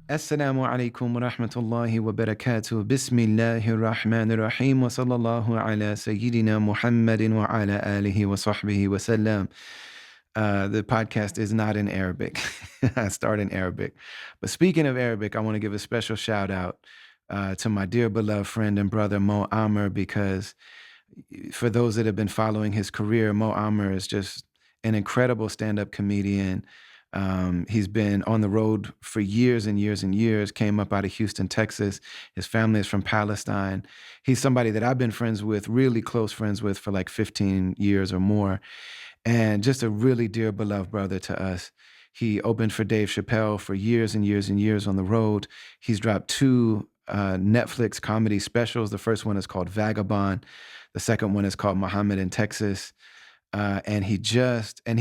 Assalamu alaikum wa rahmatullahi wa barakatuh. Bismillahir Rahmanir Rahim wa sallallahu ala Sayyidina Muhammadin wa ala alihi wa sahbihi wa sallam. The podcast is not in Arabic. I start in Arabic. But speaking of Arabic, I want to give a special shout out to my dear beloved friend and brother Mo Amr, because for those that have been following his career, Mo Amr is just an incredible stand-up comedian. He's been on the road for years and years and years, came up out of Houston, Texas. His family is from Palestine. He's somebody that I've been friends with, really close friends with for like 15 years or more, and just a really dear, beloved brother to us. He opened for Dave Chappelle for years and years and years on the road. He's dropped two Netflix comedy specials. The first one is called Vagabond. The second one is called Muhammad in Texas. And he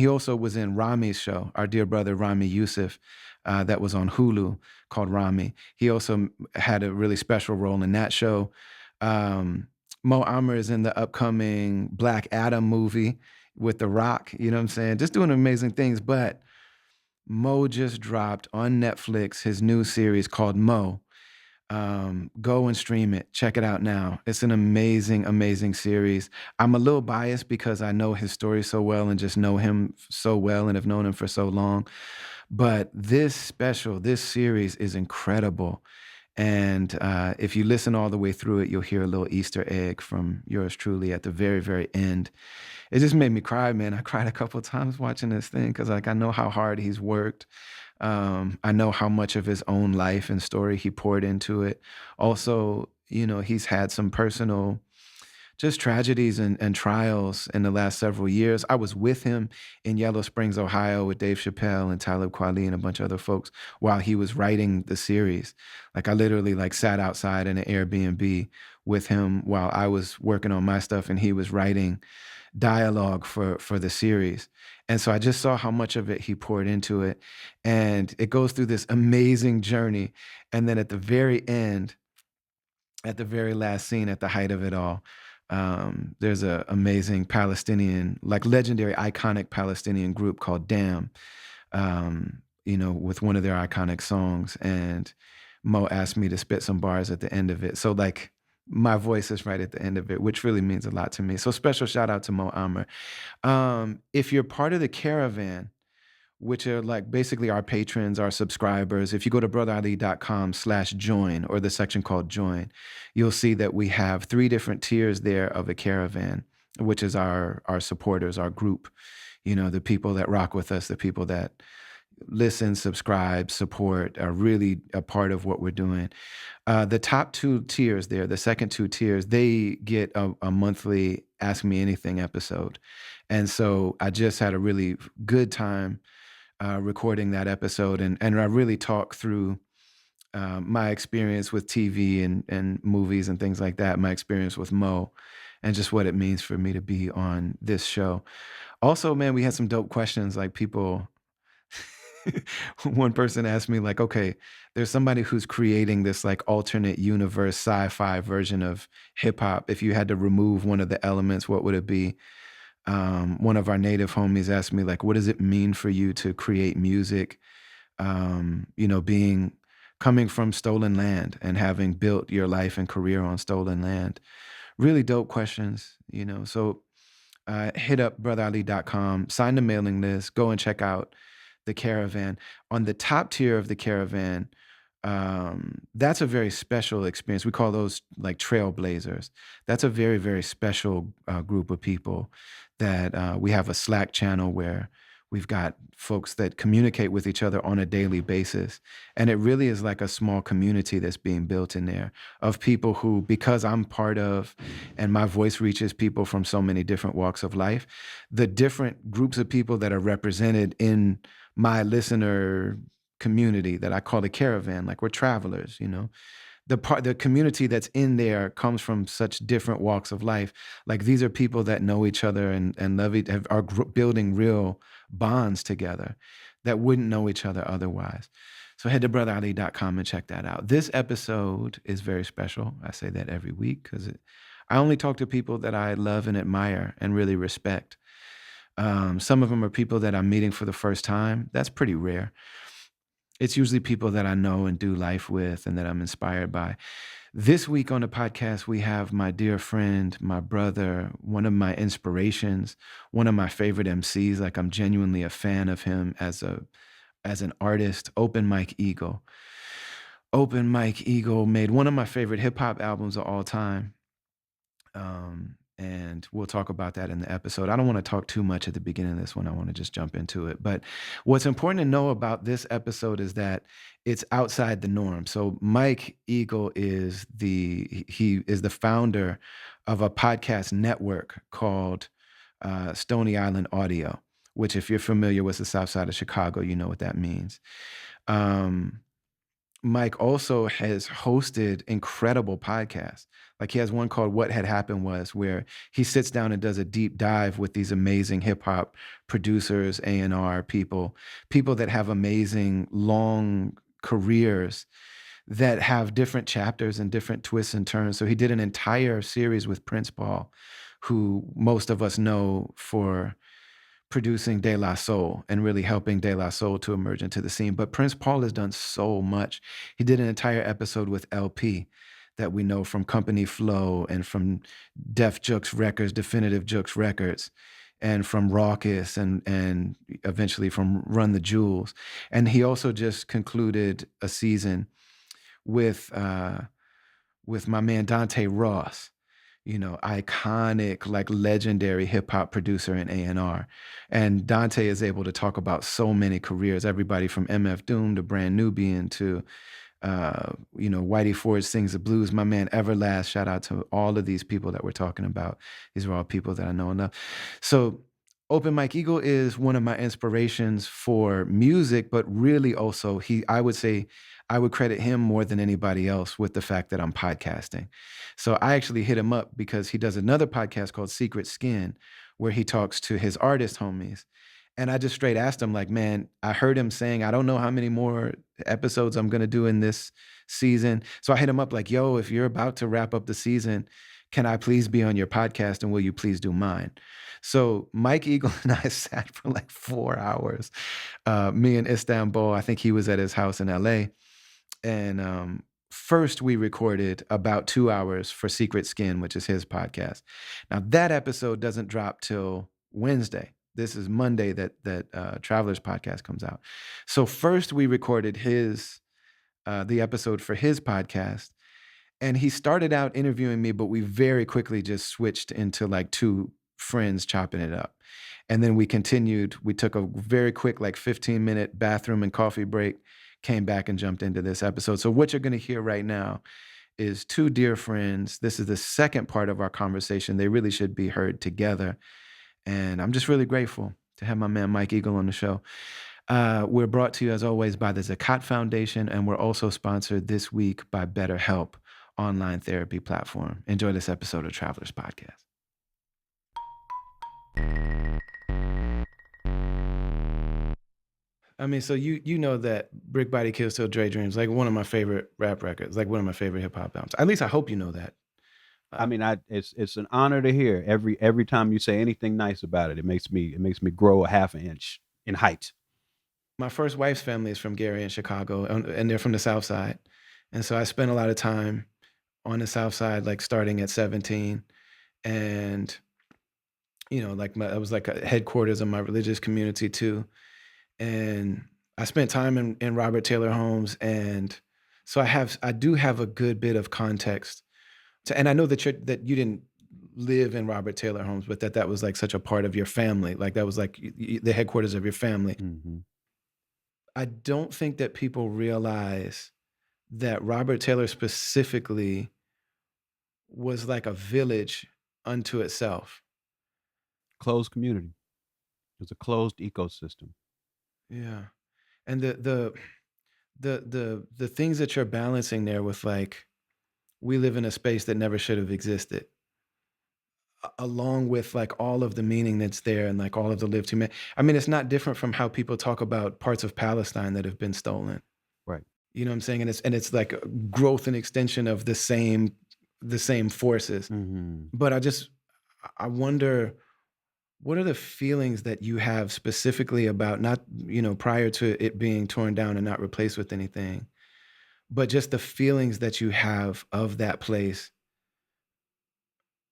also was in Rami's show, our dear brother Rami Youssef, that was on Hulu, called Rami. He also had a really special role in that show. Mo Amr is in the upcoming Black Adam movie with The Rock. You know what I'm saying? Just doing amazing things. But Mo just dropped on Netflix his new series called Mo. Go and stream it. Check it out now. It's an amazing, amazing series. I'm a little biased because I know his story so well and just know him so well and have known him for so long. But this series is incredible. And if you listen all the way through it, you'll hear a little Easter egg from yours truly at the very, very end. It just made me cry, man. I cried a couple of times watching this thing because, like, I know how hard he's worked. I know how much of his own life and story he poured into it. Also, he's had some personal just tragedies and trials in the last several years. I was with him in Yellow Springs, Ohio with Dave Chappelle and Talib Kweli and a bunch of other folks while he was writing the series. Like I literally sat outside in an Airbnb with him while I was working on my stuff and he was writing dialogue for the series. And so I just saw how much of it he poured into it. And it goes through this amazing journey. And then at the very end, at the very last scene, at the height of it all, there's a amazing Palestinian, legendary, iconic Palestinian group called Damn, with one of their iconic songs. And Mo asked me to spit some bars at the end of it. So my voice is right at the end of it, which really means a lot to me. So special shout out to Mo Amr. If you're part of the caravan, which are basically our patrons, our subscribers. If you go to brotherali.com/join or the section called join, you'll see that we have 3 different tiers there of a caravan, which is our supporters, our group, the people that rock with us, the people that listen, subscribe, support, are really a part of what we're doing. The top 2 tiers there, the second 2 tiers, they get a monthly Ask Me Anything episode. And so I just had a really good time recording that episode, and I really talk through my experience with TV and movies and things like that, my experience with Mo, and just what it means for me to be on this show. Also, man, we had some dope questions. Like people, one person asked me, okay, there's somebody who's creating this alternate universe sci-fi version of hip hop. If you had to remove one of the elements, what would it be? One of our native homies asked me, what does it mean for you to create music, coming from stolen land and having built your life and career on stolen land? Really dope questions, So hit up brotherali.com, sign the mailing list, go and check out the caravan. On the top tier of the caravan, that's a very special experience. We call those trailblazers. That's a very, very special group of people that we have a Slack channel where we've got folks that communicate with each other on a daily basis. And it really is like a small community that's being built in there of people who, because I'm part of, and my voice reaches people from so many different walks of life, the different groups of people that are represented in my listener community that I call the caravan, we're travelers, the community that's in there comes from such different walks of life. These are people that know each other and love are building real bonds together that wouldn't know each other otherwise. So head to brotherali.com and check that out. This episode is very special. I say that every week because I only talk to people that I love and admire and really respect. Some of them are people that I'm meeting for the first time. That's pretty rare. It's usually people that I know and do life with and that I'm inspired by. This week on the podcast, we have my dear friend, my brother, one of my inspirations, one of my favorite MCs. Like, I'm genuinely a fan of him as an artist. Open Mike Eagle. Open Mike Eagle made one of my favorite hip hop albums of all time. And we'll talk about that in the episode. I don't want to talk too much at the beginning of this one. I want to just jump into it. But what's important to know about this episode is that it's outside the norm. So Mike Eagle is he is the founder of a podcast network called Stony Island Audio, which, if you're familiar with the Southside of Chicago, you know what that means. Um, Mike also has hosted incredible podcasts. Like, he has one called What Had Happened Was, where he sits down and does a deep dive with these amazing hip hop producers, A&R people that have amazing long careers that have different chapters and different twists and turns. So he did an entire series with Prince Paul, who most of us know for producing De La Soul and really helping De La Soul to emerge into the scene. But Prince Paul has done so much. He did an entire episode with LP that we know from Company Flow and from Def Jux Records, Definitive Jux Records, and from Raucus and eventually from Run the Jewels. And he also just concluded a season with my man Dante Ross, iconic, like, legendary hip hop producer and A&R. And Dante is able to talk about so many careers, everybody from MF Doom to Brand Nubian to, Whitey Ford Sings the Blues, my man Everlast. Shout out to all of these people that we're talking about. These are all people that I know enough. So Open Mike Eagle is one of my inspirations for music, but really also I would say I would credit him more than anybody else with the fact that I'm podcasting. So I actually hit him up because he does another podcast called Secret Skin, where he talks to his artist homies. And I just straight asked him, like, man, I heard him saying, I don't know how many more episodes I'm going to do in this season. So I hit him up like, yo, if you're about to wrap up the season, can I please be on your podcast, and will you please do mine? So Mike Eagle and I sat for like 4 hours. Me in Istanbul, I think he was at his house in LA. And first we recorded about 2 hours for Secret Skin, which is his podcast. Now that episode doesn't drop till Wednesday. This is Monday that Traveler's podcast comes out. So first we recorded the episode for his podcast, and he started out interviewing me, but we very quickly just switched into like two friends chopping it up. And then we continued. We took a very quick, like, 15-minute bathroom and coffee break, came back and jumped into this episode. So what you're going to hear right now is two dear friends. This is the second part of our conversation. They really should be heard together. And I'm just really grateful to have my man Mike Eagle on the show. We're brought to you, as always, by the Zakat Foundation, and we're also sponsored this week by BetterHelp, online therapy platform. Enjoy this episode of Travelers Podcast. I mean, so you know that Brick Body Kill Still Dre Dreams, like, one of my favorite rap records, like one of my favorite hip hop albums. At least I hope you know that. I mean, it's an honor to hear every time you say anything nice about it. It makes me grow a half an inch in height. My first wife's family is from Gary in Chicago, and they're from the South Side. And so I spent a lot of time on the South Side, like starting at 17. And, like, I was like a headquarters of my religious community too. And I spent time in Robert Taylor homes. And so I do have a good bit of context. And I know that you didn't live in Robert Taylor homes, but that was like such a part of your family. Like, that was like the headquarters of your family. Mm-hmm. I don't think that people realize that Robert Taylor specifically was like a village unto itself. Closed community. It's a closed ecosystem. Yeah. And the things that you're balancing there with, like, we live in a space that never should have existed, along with like all of the meaning that's there and like all of the lived human. I mean, it's not different from how people talk about parts of Palestine that have been stolen. Right. You know what I'm saying? And it's like a growth and extension of the same forces. Mm-hmm. But I wonder what are the feelings that you have specifically about not, prior to it being torn down and not replaced with anything, but just the feelings that you have of that place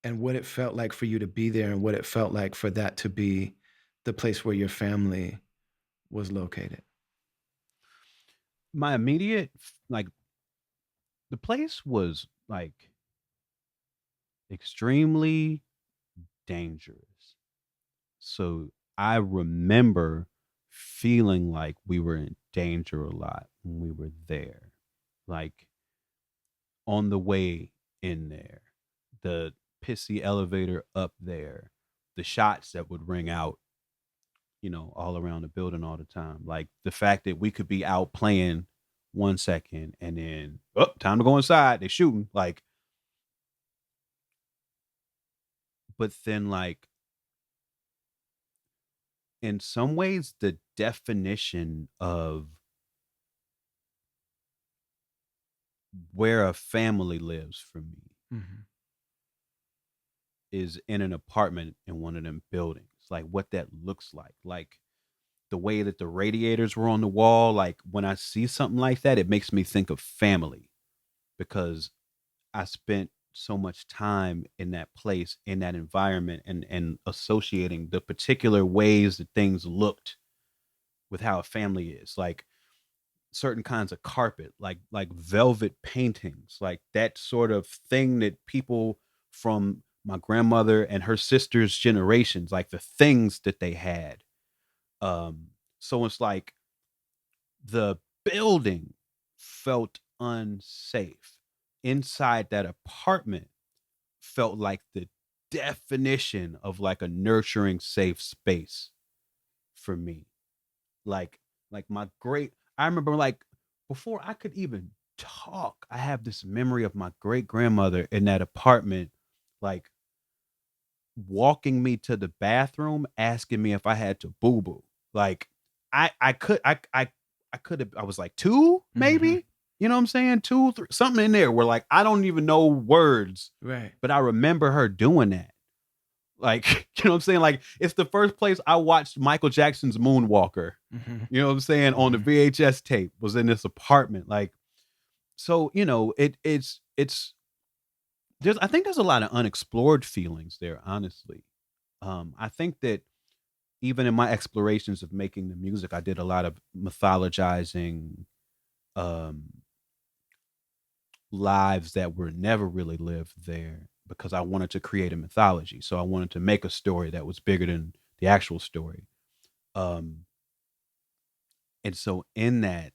and what it felt like for you to be there and what it felt like for that to be the place where your family was located? My immediate like the place was like extremely dangerous. So I remember feeling like we were in danger a lot when we were there. Like on the way in there, the pissy elevator up there, the shots that would ring out, all around the building all the time. Like the fact that we could be out playing 1 second and then, oh, time to go inside. They shooting. Like, but then like in some ways, the definition of where a family lives for me Mhm. is in an apartment in one of them buildings. Like what that looks like the way that the radiators were on the wall. Like when I see something like that, it makes me think of family because I spent so much time in that place, in that environment, and associating the particular ways that things looked with how a family is. Like certain kinds of carpet, like velvet paintings, like that sort of thing that people from my grandmother and her sister's generations, like the things that they had. So it's like the building felt unsafe. Inside that apartment felt like the definition of like a nurturing, safe space for me. Like, like my great, I remember like before I could even talk, I have this memory of my great grandmother in that apartment, like walking me to the bathroom, asking me if I had to boo boo. Like I could I could have I was like two Mhm. maybe. You know what I'm saying? Two, three, something in there where like I don't even know words, Right. but I remember her doing that. Like, you know what I'm saying? Like it's the first place I watched Michael Jackson's Moonwalker. Mhm. You know what I'm saying? On the Mhm. VHS tape was in this apartment. Like, so, it's there's I think there's a lot of unexplored feelings there, honestly. I think that even in my explorations of making the music, I did a lot of mythologizing um, lives that were never really lived there because I wanted to create a mythology. So I wanted to make a story that was bigger than the actual story. Um, and so in that,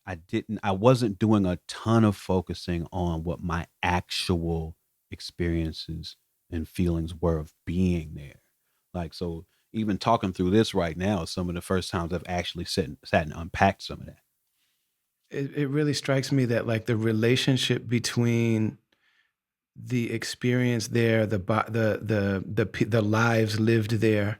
I wasn't doing a ton of focusing on what my actual experiences and feelings were of being there. Like, so even talking through this right now is some of the first times I've actually sat and unpacked some of that. It really strikes me that, like, the relationship between the experience there, the lives lived there,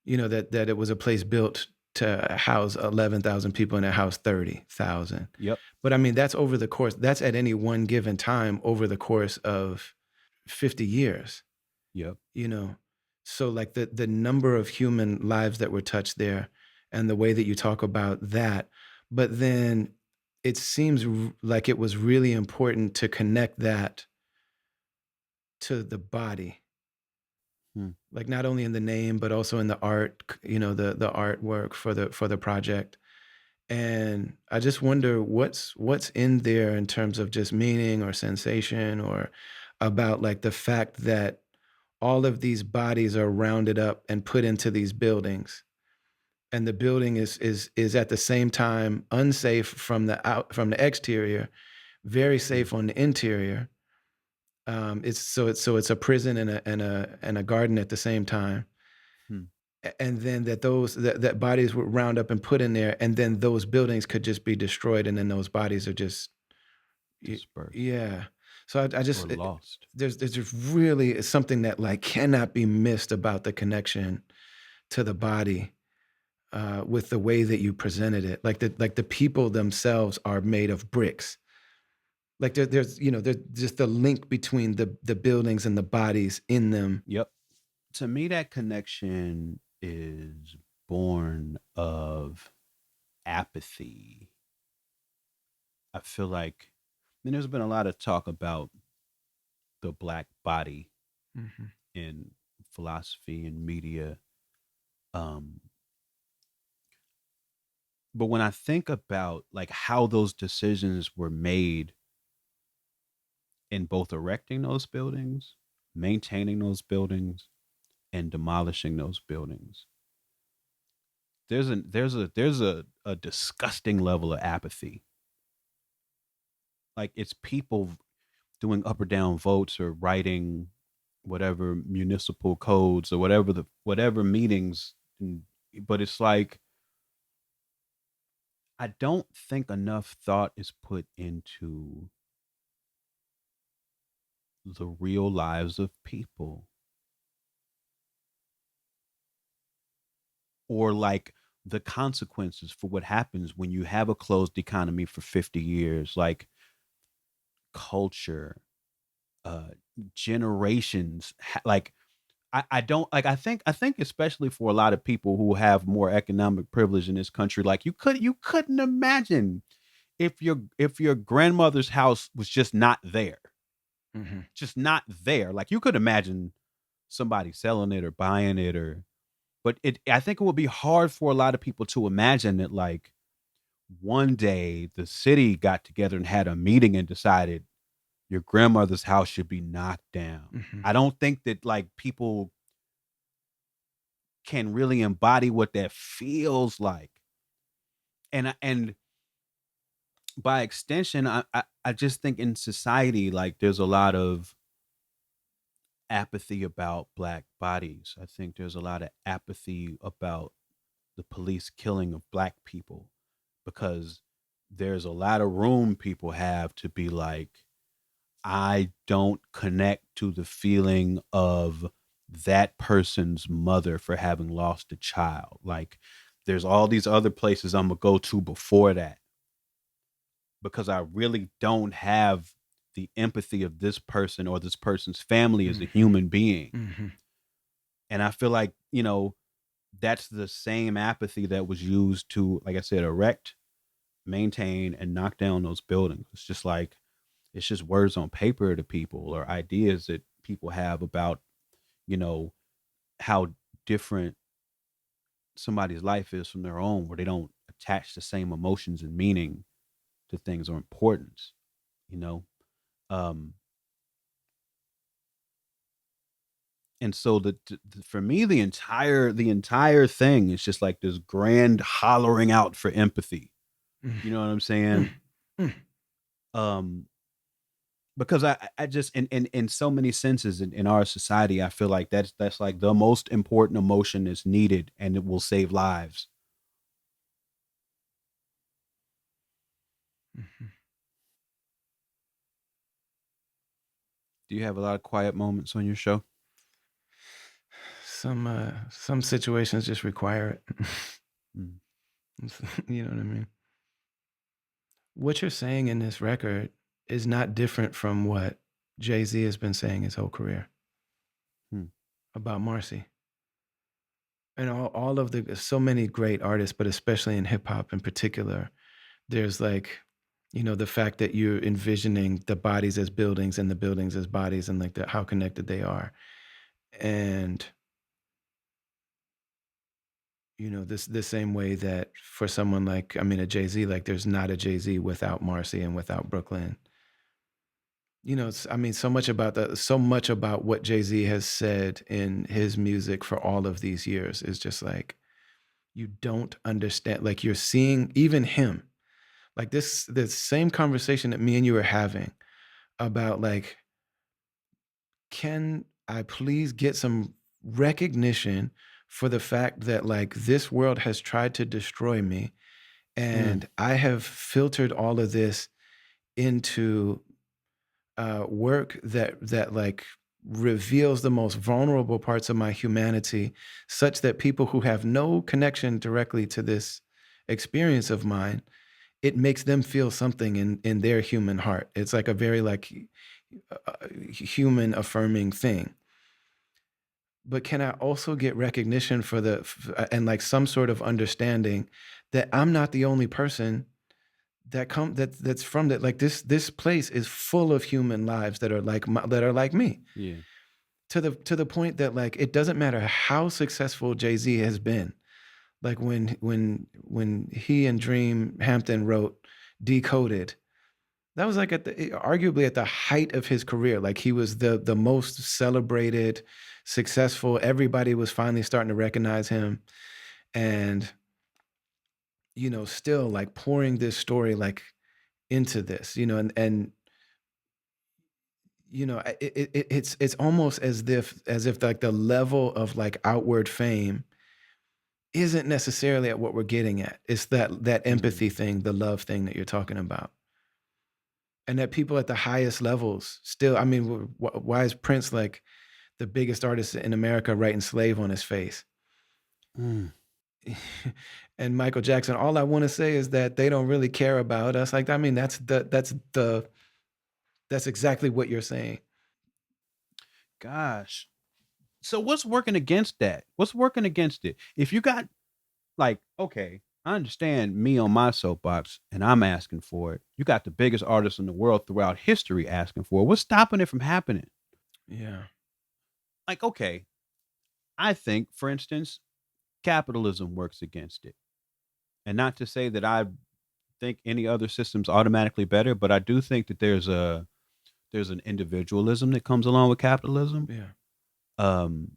that it was a place built to house 11,000 people and it housed 30,000. Yep. But I mean, that's at any one given time over the course of 50 years, Yep. you know? So like the number of human lives that were touched there and the way that you talk about that, but then it seems like it was really important to connect that to the body, Hmm. like not only in the name but also in the art, the artwork for the project. And I just wonder what's in there in terms of just meaning or sensation or about like the fact that all of these bodies are rounded up and put into these buildings, and the building is at the same time unsafe from the exterior, very Hmm. safe on the interior. It's a prison and a garden at the same time. Hmm. And then that bodies would round up and put in there, and then those buildings could just be destroyed, and then those bodies are just Dispersed yeah. So I or just lost. there's just really something that like cannot be missed about the connection to the body, with the way that you presented it. Like the people themselves are made of bricks. Like there's just the link between the buildings and the bodies in them. Yep. To me, that connection is born of apathy. I feel like, there's been a lot of talk about the black body Mhm. in philosophy and media. Um, but when I think about like how those decisions were made in both erecting those buildings, maintaining those buildings, and demolishing those buildings, there's a disgusting level of apathy. Like it's people doing up or down votes or writing whatever municipal codes or whatever meetings, but it's like I don't think enough thought is put into the real lives of people, or like the consequences for what happens when you have a closed economy for 50 years, like culture, uh generations, like I don't like I think especially for a lot of people who have more economic privilege in this country, like you couldn't imagine if your grandmother's house was Mhm. just not there. Like you could imagine somebody selling it or buying it, or but it I think it would be hard for a lot of people to imagine that like one day the city got together and had a meeting and decided your grandmother's house should be knocked down. Mhm. I don't think that like people can really embody what that feels like. And by extension, I just think in society, like there's a lot of apathy about black bodies. I think there's a lot of apathy about the police killing of black people because there's a lot of room people have to be like, I don't connect to the feeling of that person's mother for having lost a child. Like, there's all these other places I'm gonna go to before that because I really don't have the empathy of this person or this person's family as a Mhm. human being. Mhm. And I feel like, that's the same apathy that was used to, like I said, erect, maintain, and knock down those buildings. It's just like, it's just words on paper to people or ideas that people have about, you know, how different somebody's life is from their own, where they don't attach the same emotions and meaning to things or importance, you know? Um, and so for me, the entire thing is just like this grand hollering out for empathy. Mm. You know what I'm Mm. saying? Mm. Um, because I just in so many senses in our society, I feel like that's like the most important emotion is needed and it will save lives. Mhm. Do you have a lot of quiet moments on your show? Some situations just require it. Mm, You know what I mean? What you're saying in this record is not different from what Jay-Z has been saying his whole career mm, about Marcy. And all of the so many great artists, but especially in hip hop in particular, there's like, the fact that you're envisioning the bodies as buildings and the buildings as bodies and like how connected they are. And this the same way that for someone like, I mean, a Jay-Z, like there's not a Jay-Z without Marcy and without Brooklyn. I mean, so much about what Jay-Z has said in his music for all of these years is just like you don't understand. Like you're seeing even him, like this same conversation that me and you were having about like, can I please get some recognition for the fact that like this world has tried to destroy me mm, and I have filtered all of this into work that like reveals the most vulnerable parts of my humanity, such that people who have no connection directly to this experience of mine, it makes them feel something in their human heart. It's like a very like human affirming thing. but can I also get recognition for and like some sort of understanding that I'm not the only person that's from that, like this place is full of human lives that are that are like me, Yeah. to the point that like it doesn't matter how successful Jay-Z has been. Like when he and Dream Hampton wrote Decoded, that was like arguably at the height of his career. Like he was the most celebrated, successful. Everybody was finally starting to recognize him, and still like pouring this story like into this, and it's almost as if like the level of like outward fame isn't necessarily at what we're getting at. It's that empathy Mm. thing, the love thing that you're talking about. And that people at the highest levels still, I mean, why is Prince like the biggest artist in America writing slave on his face? Mm. And Michael Jackson, all I want to say is that they don't really care about us. Like, I mean, that's exactly what you're saying. Gosh. So what's working against that? What's working against it? If you got like, okay, I understand me on my soapbox and I'm asking for it. You got the biggest artists in the world throughout history asking for it. What's stopping it from happening? Yeah. Like, okay, I think, for instance, capitalism works against it. And not to say that I think any other system's automatically better, but I do think that there's an individualism that comes along with capitalism. Yeah. Um,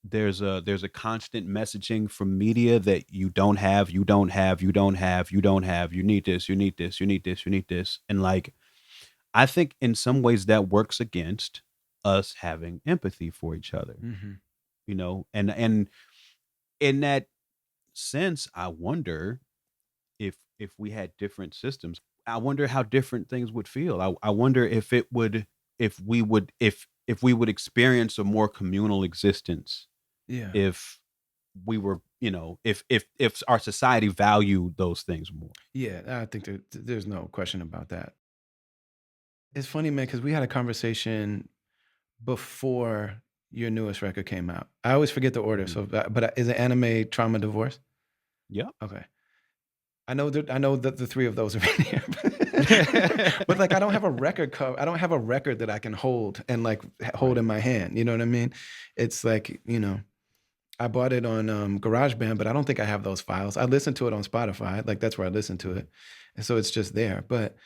there's a constant messaging from media that you don't have, you don't have, you don't have, you don't have, you need this, you need this, you need this, you need this. And like I think in some ways that works against us having empathy for each other, Hmm. and in that sense, I wonder if we had different systems, I wonder how different things would feel. I wonder if we would experience a more communal existence Yeah. if we were, if our society valued those things more. Yeah. I think there's no question about that. It's funny, man, because we had a conversation before your newest record came out. I always forget the order. Mhm. So, but is it Anime, Trauma, Divorce? Yep. Okay. I know that the three of those are in here, but like I don't have a record cover. I don't have a record that I can hold and like hold Right. in my hand. You know what I mean? It's like I bought it on GarageBand, but I don't think I have those files. I listen to it on Spotify. Like that's where I listen to Mhm. it, and so it's just there. But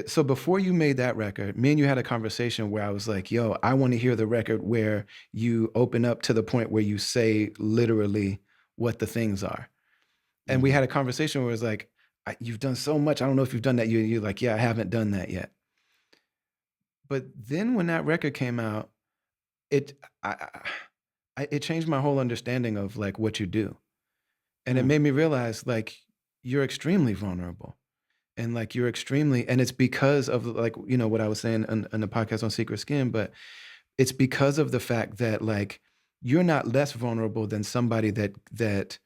so before you made that record, me and you had a conversation where I was like, "Yo, I want to hear the record where you open up to the point where you say literally what the things are." And we Mhm. had a conversation where it was like, "You've done so much. I don't know if you've done that." You're like, "Yeah, I haven't done that yet." But then when that record came out, it it changed my whole understanding of like what you do, and it Mm. made me realize like you're extremely vulnerable, and like you're extremely, and it's because of like what I was saying on the podcast on Secret Skin, but it's because of the fact that like you're not less vulnerable than somebody that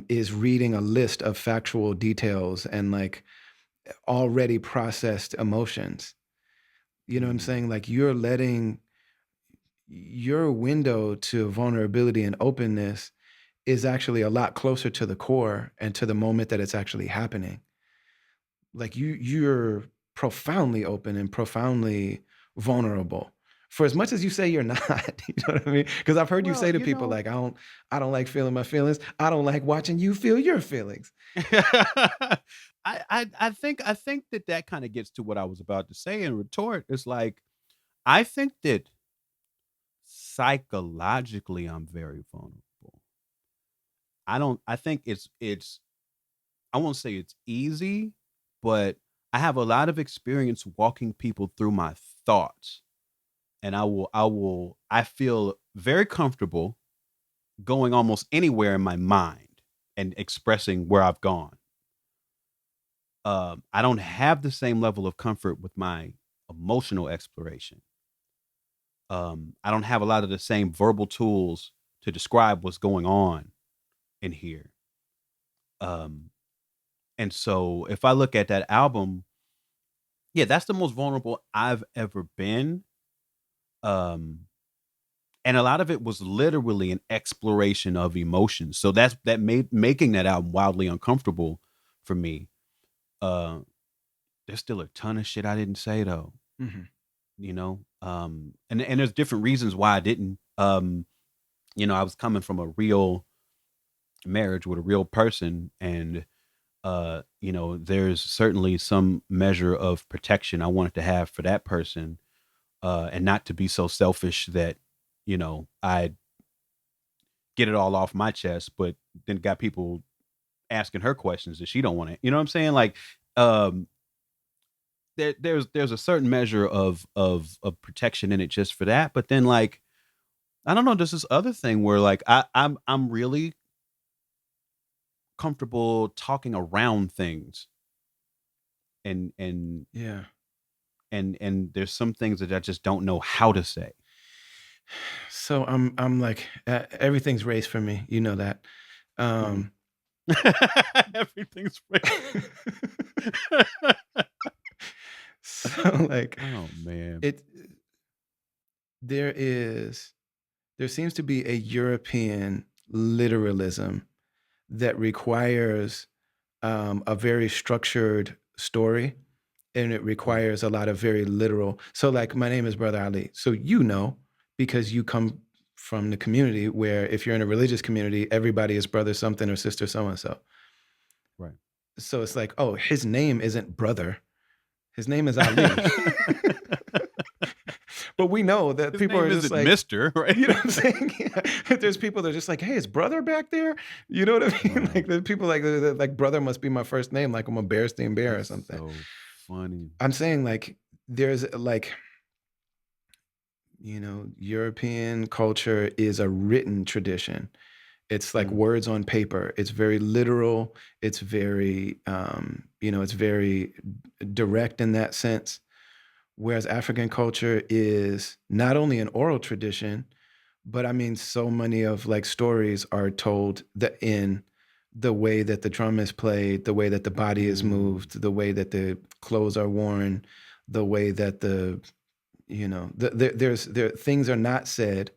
is reading a list of factual details and like already processed emotions. You know what I'm Mm. saying? Like you're letting your window to vulnerability and openness is actually a lot closer to the core and to the moment that it's actually happening. Like you're profoundly open and profoundly vulnerable. For as much as you say you're not, you know what I mean? Because I've heard you Well, say to people like, I don't like feeling my feelings. I don't like watching you feel your feelings. I think that kind of gets to what I was about to say in retort. It's like I think that psychologically I'm very vulnerable. I don't. I think it's. I won't say it's easy, but I have a lot of experience walking people through my thoughts, and I feel very comfortable going almost anywhere in my mind and expressing where I've gone. I don't have the same level of comfort with my emotional exploration. I don't have a lot of the same verbal tools to describe what's going on in here. Um, and so if I look at that album, yeah, that's the most vulnerable I've ever been. Um, and a lot of it was literally an exploration of emotions. So that made making that album wildly uncomfortable for me. Uh, there's still a ton of shit I didn't say though, Hmm. and there's different reasons why I didn't. I was coming from a real marriage with a real person, and there's certainly some measure of protection I wanted to have for that person, and not to be so selfish that I get it all off my chest, but then got people asking her questions that she don't want to. You know what I'm saying? Like, um, there's a certain measure of protection in it just for that. But then, like, I don't know, there's this other thing where like I'm really comfortable talking around things, and and Yeah. and there's some things that I just don't know how to say. So I'm like everything's race for me. You know that. Mhm. Um, Everything's right. so like Oh man. it there is there seems to be a European literalism that requires a very structured story, and it Mm, requires a lot of very literal. So, like, my name is Brother Ali. So, because you come from the community where if you're in a religious community, everybody is brother something or sister so and so. right. So, it's like, oh, his name isn't brother, his name is Ali. But we know that His people name are just isn't like, Mister, right? you know what I'm saying? Yeah. There's people that are just like, "Hey, is brother back there?" You know what I mean? Wow. Like the people like brother must be my first name, like I'm a Bearstein Bear or That's something. so funny. I'm saying like there's like European culture is a written tradition. It's like Mm, words on paper. It's very literal. It's very it's very direct in that sense. Whereas African culture is not only an oral tradition, but I mean, so many of like stories are told that in the way that the drum is played, the way that the body is mm, moved, the way that the clothes are worn, the way that there things are not said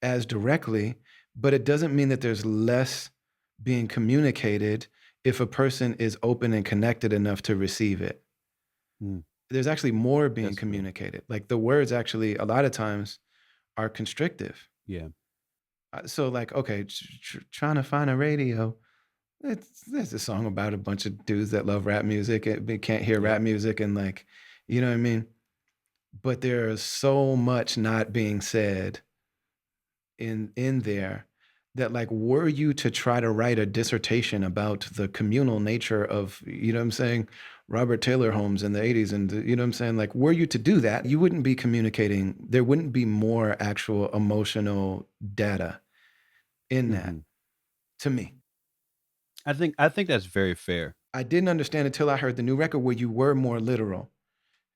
as directly, but it doesn't mean that there's less being communicated if a person is open and connected enough to receive it. mm. There's actually more being That's real. communicated. Like the words actually a lot of times are constrictive. Yeah. So like, okay, trying to find a radio. There's a song about a bunch of dudes that love rap music. They can't hear Yep. rap music, and like, you know what I mean. But there's so much not being said in there that like, were you to try to write a dissertation about the communal nature of, you know what I'm saying, Robert Taylor Holmes in the 80s, and you know what I'm saying, like, were you to do that, you wouldn't be communicating. There wouldn't be more actual emotional data in that, Hmm. to me. I think that's very fair. I didn't understand until I heard the new record where you were more literal.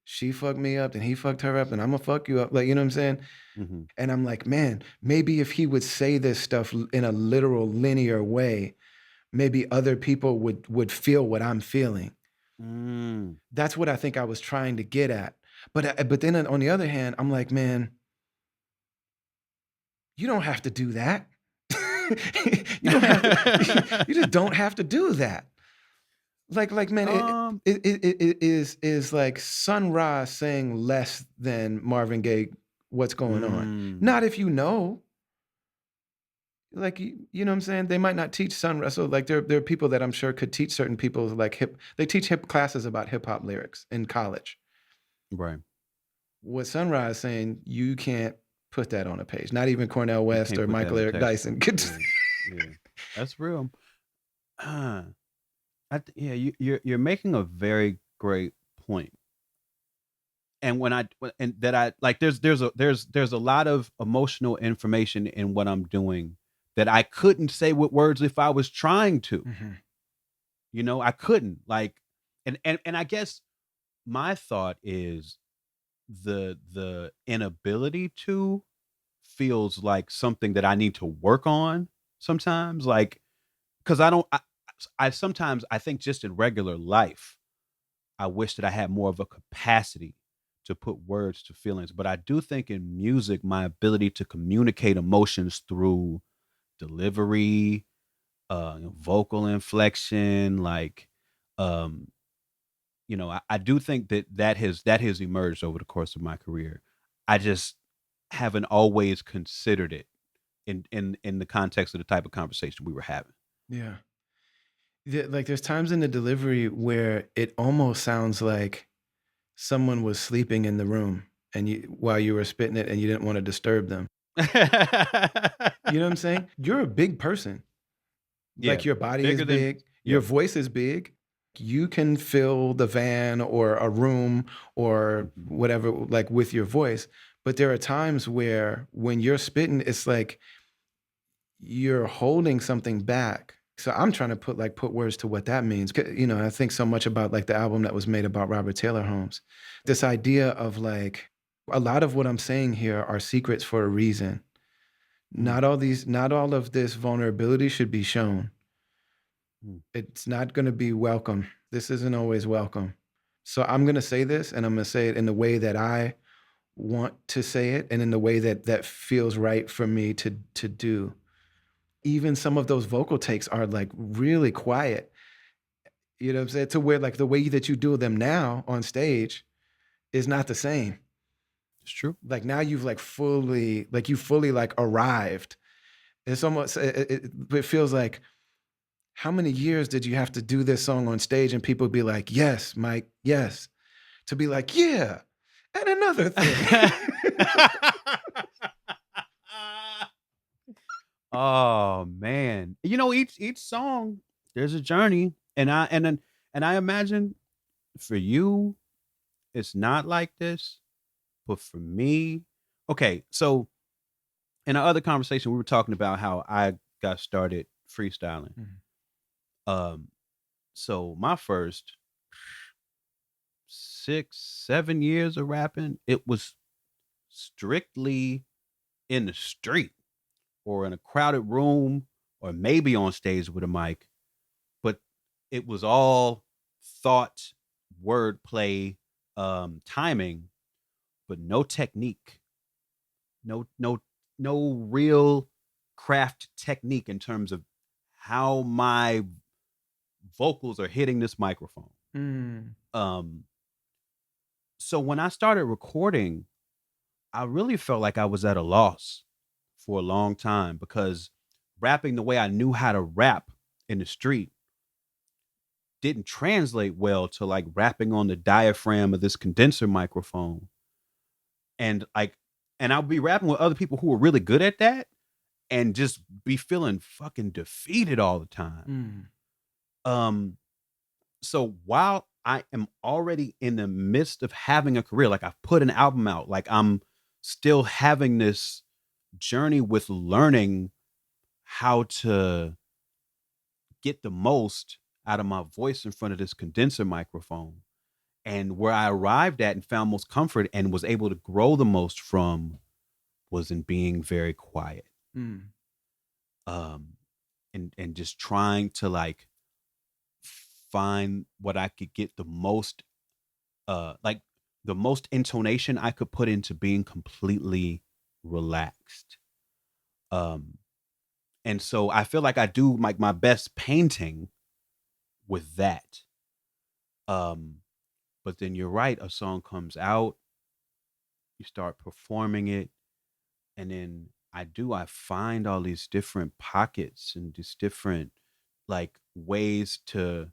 She fucked me up, and he fucked her up, and I'm gonna fuck you up. Like, you know what I'm saying? Hmm. And I'm like, man, maybe if he would say this stuff in a literal, linear way, maybe other people would feel what I'm feeling. Mm. That's what I think I was trying to get at. But then on the other hand, I'm like, man, you don't have to do that. You don't have to. You just don't have to do that. Like man, um. it is like Sun Ra saying less than Marvin Gaye. What's going on? Mm, Not if you know. Like you know what I'm saying? They might not teach Sun Ra. So like there are people that I'm sure could teach certain people like hip. They teach hip classes about hip hop lyrics in college. right. What Sun Ra is saying, you can't put that on a page. Not even Cornell You West can't or put that Michael in a Eric textbook. Dyson could. Yeah. Yeah. That's real. Ah, yeah, you're making a very great point. And and that I like, there's a lot of emotional information in what I'm doing that I couldn't say with words if I was trying to. Mhm. I couldn't, like, and I guess my thought is the inability to feels like something that I need to work on sometimes, like, because I sometimes I think just in regular life I wish that I had more of a capacity to put words to feelings. But I do think in music, my ability to communicate emotions through delivery, vocal inflection, like, um, I do think that has emerged over the course of my career. I just haven't always considered it in the context of the type of conversation we were having. Yeah. Yeah, like there's times in the delivery where it almost sounds like someone was sleeping in the room and you while you were spitting it and you didn't want to disturb them. You know what I'm saying? You're a big person. Yeah, Like your body is bigger than big, your yeah. voice is big. You can fill the van or a room or Mhm. whatever like with your voice. But there are times where when you're spitting, it's like you're holding something back. So I'm trying to put words to what that means. I think so much about like the album that was made about Robert Taylor Holmes. This idea of like a lot of what I'm saying here are secrets for a reason. Mm, Not all of this vulnerability should be shown. mm, It's not going to be welcome. This isn't always welcome. So I'm going to say this and I'm going to say it in the way that I want to say it and in the way that feels right for me to do. Even some of those vocal takes are like really quiet. You know what I'm saying? To where like the way that you do them now on stage is not the same. it's true. Like now you've you fully like arrived. It's almost it feels like how many years did you have to do this song on stage and people be like, yes, Mike, yes. To be like, yeah. And another thing. Oh man. Each song there's a journey, and I imagine for you it's not like this, but for me, okay, so in our other conversation we were talking about how I got started freestyling. Mhm. Um so my first 6 7 years of rapping, it was strictly in the street or in a crowded room or maybe on stage with a mic, but it was all thought, wordplay, timing, but no technique, no, no, no real craft technique in terms of how my vocals are hitting this microphone. Mm. Um, so when I started recording, I really felt like I was at a loss for a long time because rapping the way I knew how to rap in the street didn't translate well to like rapping on the diaphragm of this condenser microphone. And like, and I'll be rapping with other people who are really good at that and just be feeling fucking defeated all the time. Mm. Um, so while I am already in the midst of having a career, like I've put an album out, like I'm still having this journey with learning how to get the most out of my voice in front of this condenser microphone. And where I arrived at and found most comfort and was able to grow the most from was in being very quiet. Mm. Um and just trying to like find what I could get the most like the most intonation I could put into being completely relaxed. Um and so I feel like I do like my best painting with that. Um but then you're right, a song comes out, you start performing it, and then I find all these different pockets and these different like ways to,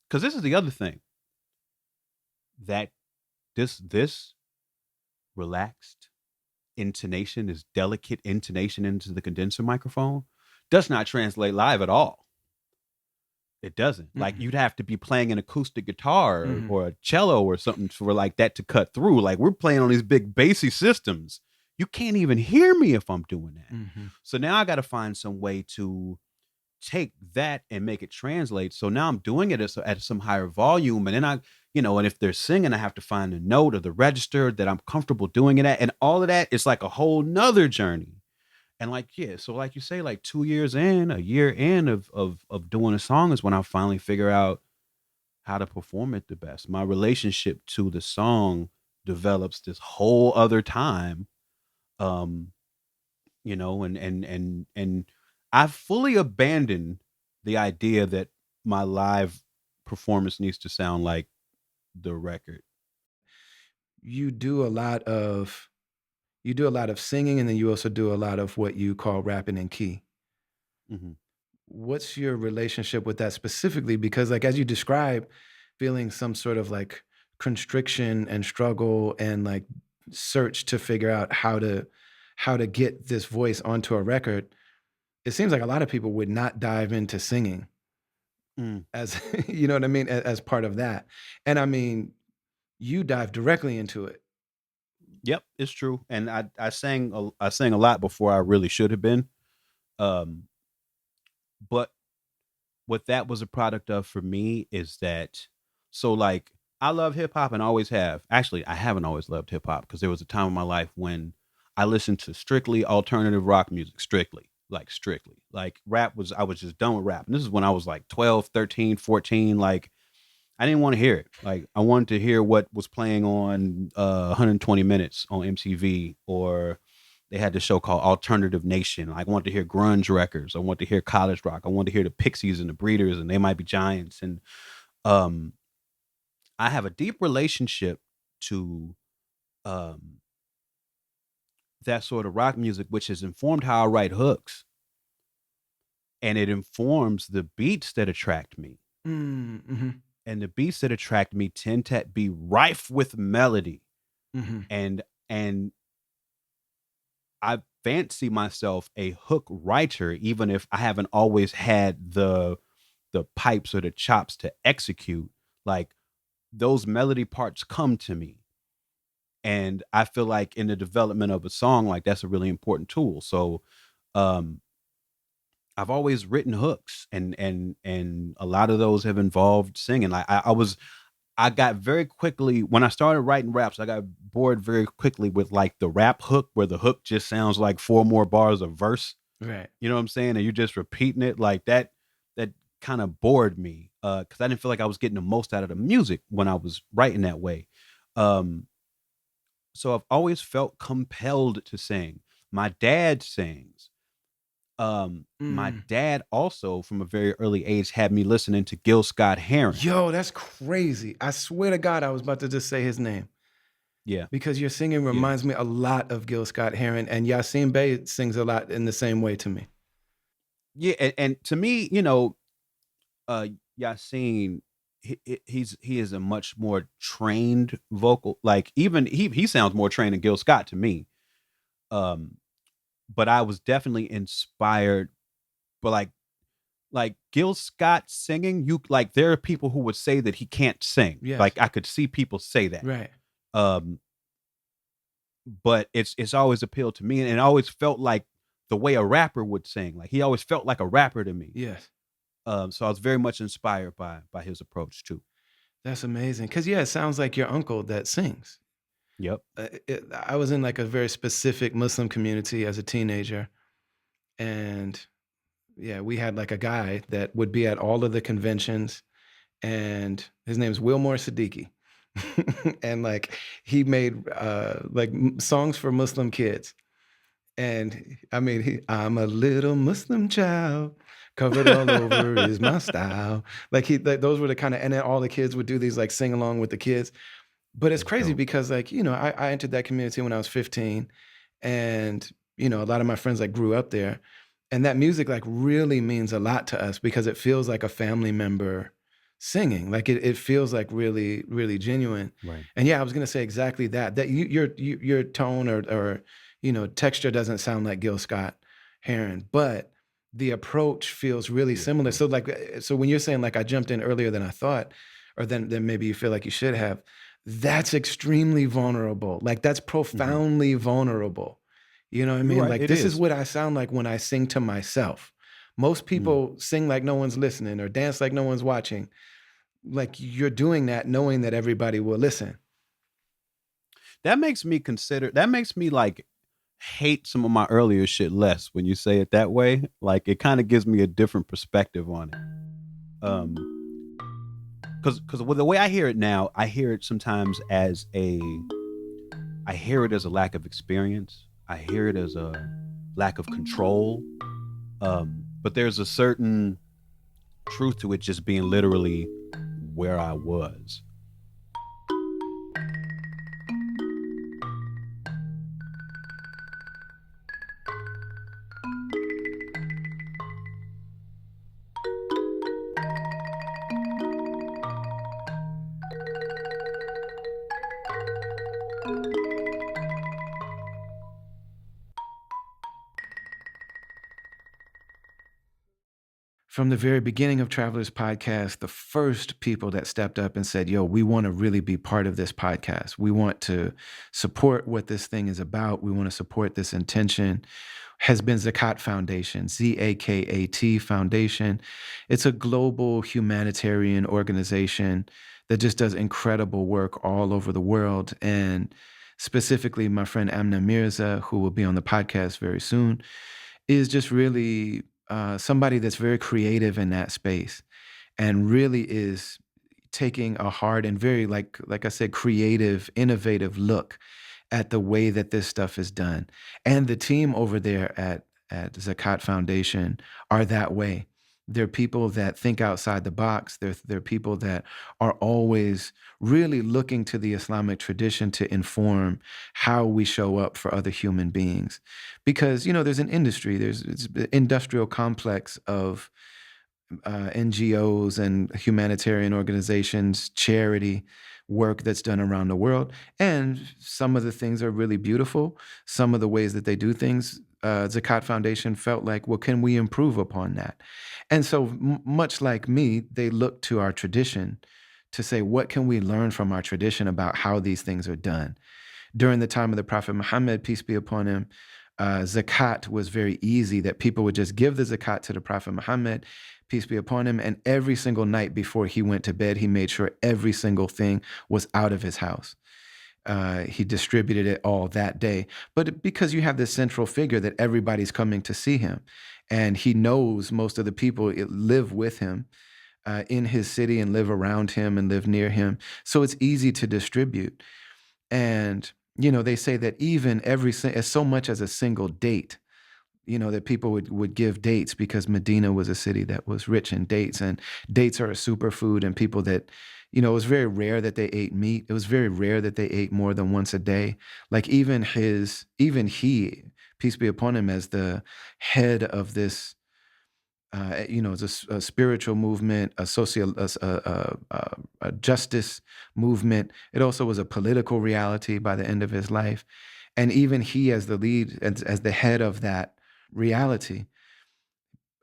because this is the other thing that this relaxed intonation, this delicate intonation into the condenser microphone does not translate live at all. It doesn't. Like Mm. you'd have to be playing an acoustic guitar Mhm. or a cello or something for like that to cut through. Like we're playing on these big bassy systems. You can't even hear me if I'm doing that. Mhm. So now I got to find some way to take that and make it translate. So now I'm doing it at some higher volume. And then and if they're singing, I have to find a note or the register that I'm comfortable doing it at. And all of that is like a whole nother journey. And like, yeah, so like you say, like 2 years in, a year in of doing a song is when I finally figure out how to perform it the best. My relationship to the song develops this whole other time. Um, and I fully abandoned the idea that my live performance needs to sound like the record. You do a lot of singing, and then you also do a lot of what you call rapping in key. Hmm. What's your relationship with that specifically? Because, like, as you describe, feeling some sort of like constriction and struggle and like search to figure out how to get this voice onto a record, it seems like a lot of people would not dive into singing Mm. as you know what I mean, as part of that. And I mean, you dive directly into it. Yep, it's true. And I sang a lot before I really should have been. Um, but what that was a product of for me is that, so like, I love hip hop and always have. Actually, I haven't always loved hip hop because there was a time in my life when I listened to strictly alternative rock music, strictly. Like rap was, I was just done with rap. And this is when I was like 12, 13, 14. Like I didn't want to hear it. Like I wanted to hear what was playing on 120 Minutes on MTV, or they had this show called Alternative Nation. Like, I wanted to hear grunge records. I wanted to hear college rock. I wanted to hear the Pixies and the Breeders and They Might Be Giants. And um, I have a deep relationship to um, that sort of rock music, which has informed how I write hooks, and it informs the beats that attract me. Mhm, And the beats that attract me tend to be rife with melody, mhm. and and I fancy myself a hook writer, even if I haven't always had the pipes or the chops to execute. Like those melody parts come to me. And I feel like in the development of a song, like that's a really important tool. So um I've always written hooks, and a lot of those have involved singing. Like I got very quickly when I started writing raps, I got bored very quickly with like the rap hook where the hook just sounds like four more bars of verse. Right. You know what I'm saying? And you're just repeating it like that. That kind of bored me because I didn't feel like I was getting the most out of the music when I was writing that way. Um, so I've always felt compelled to sing. My dad sings. My Mm. dad also, from a very early age, had me listening to Gil Scott Heron. Yo, that's crazy. I swear to God, I was about to just say his name Yeah, because your singing yeah, reminds me a lot of Gil Scott Heron, and Yasin Bey sings a lot in the same way to me. yeah. And to me, uh Yasin, he is a much more trained vocal. Like even he sounds more trained than Gil Scott to me. Um, but I was definitely inspired. But like Gil Scott singing, you like there are people who would say that he can't sing. Yes. Like I could see people say that. Right. Um, but it's always appealed to me, and it always felt like the way a rapper would sing. Like he always felt like a rapper to me. Yes. So I was very much inspired by his approach too. That's amazing. Cause yeah, it sounds like your uncle that sings. Yep. I was in like a very specific Muslim community as a teenager, and yeah, we had like a guy that would be at all of the conventions, and his name's Wilmore Siddiqui. And like he made like songs for Muslim kids. And I mean, I'm a little Muslim child, covered all over is my style. Like those were the kind of, and then all the kids would do these like sing along with the kids. But it's That's crazy dope. because, like, I entered that community when I was 15, and, a lot of my friends, like, grew up there, and that music, like, really means a lot to us because it feels like a family member singing, like, it feels, like, really, really genuine, Right. and, yeah, I was gonna say exactly that, that your tone or, texture doesn't sound like Gil Scott-Heron, but the approach feels really Yeah. similar, Yeah. so, like, so when you're saying, like, "I jumped in earlier than I thought," or than maybe you feel like you should have, that's extremely vulnerable. Like, that's Hmm. profoundly vulnerable. You know what I You're mean? right. Like, It this is is. what I sound like when I sing to myself. Most Mm. people sing like no one's listening or dance like no one's watching. Like, you're doing that knowing that everybody will listen. That makes me consider. That makes me like hate some of my earlier shit less when you say it that way. Like it kind of gives me a different perspective on it. Because with the way I hear it now, I hear it sometimes as a I hear it as a lack of experience. I hear it as a lack of control. But there's a certain truth to it just being literally where I was. From the very beginning of Travelers Podcast, the first people that stepped up and said, yo, we want to really be part of this podcast. We want to support what this thing is about. We want to support this intention, has been Zakat Foundation, Zakat Foundation. It's a global humanitarian organization that just does incredible work all over the world. And specifically, my friend Amna Mirza, who will be on the podcast very soon, is just really somebody that's very creative in that space and really is taking a hard and very like I said, creative, innovative look at the way that this stuff is done. And the team over there at Zakat Foundation are that way. They're people that think outside the box. They're people that are always really looking to the Islamic tradition to inform how we show up for other human beings. Because, there's an industry, it's the industrial complex of NGOs and humanitarian organizations, charity work that's done around the world. And some of the things are really beautiful. Some of the ways that they do things, Zakat Foundation felt like, well, can we improve upon that? And so, much like me, they look to our tradition to say, what can we learn from our tradition about how these things are done? During the time of the Prophet Muhammad, peace be upon him, zakat was very easy, that people would just give the zakat to the Prophet Muhammad, peace be upon him. And every single night before he went to bed, he made sure every single thing was out of his house. He distributed it all that day. But because you have this central figure that everybody's coming to see him, and he knows most of the people live with him in his city and live around him and live near him. So it's easy to distribute. And, they say that even as so much as a single date, that people would give dates, because Medina was a city that was rich in dates, and dates are a superfood. And people that, it was very rare that they ate meat. It was very rare that they ate more than once a day. Like even he, peace be upon him, as the head of this, it's a spiritual movement, a social, a justice movement. It also was a political reality by the end of his life. And even he, as the lead, as the head of that reality,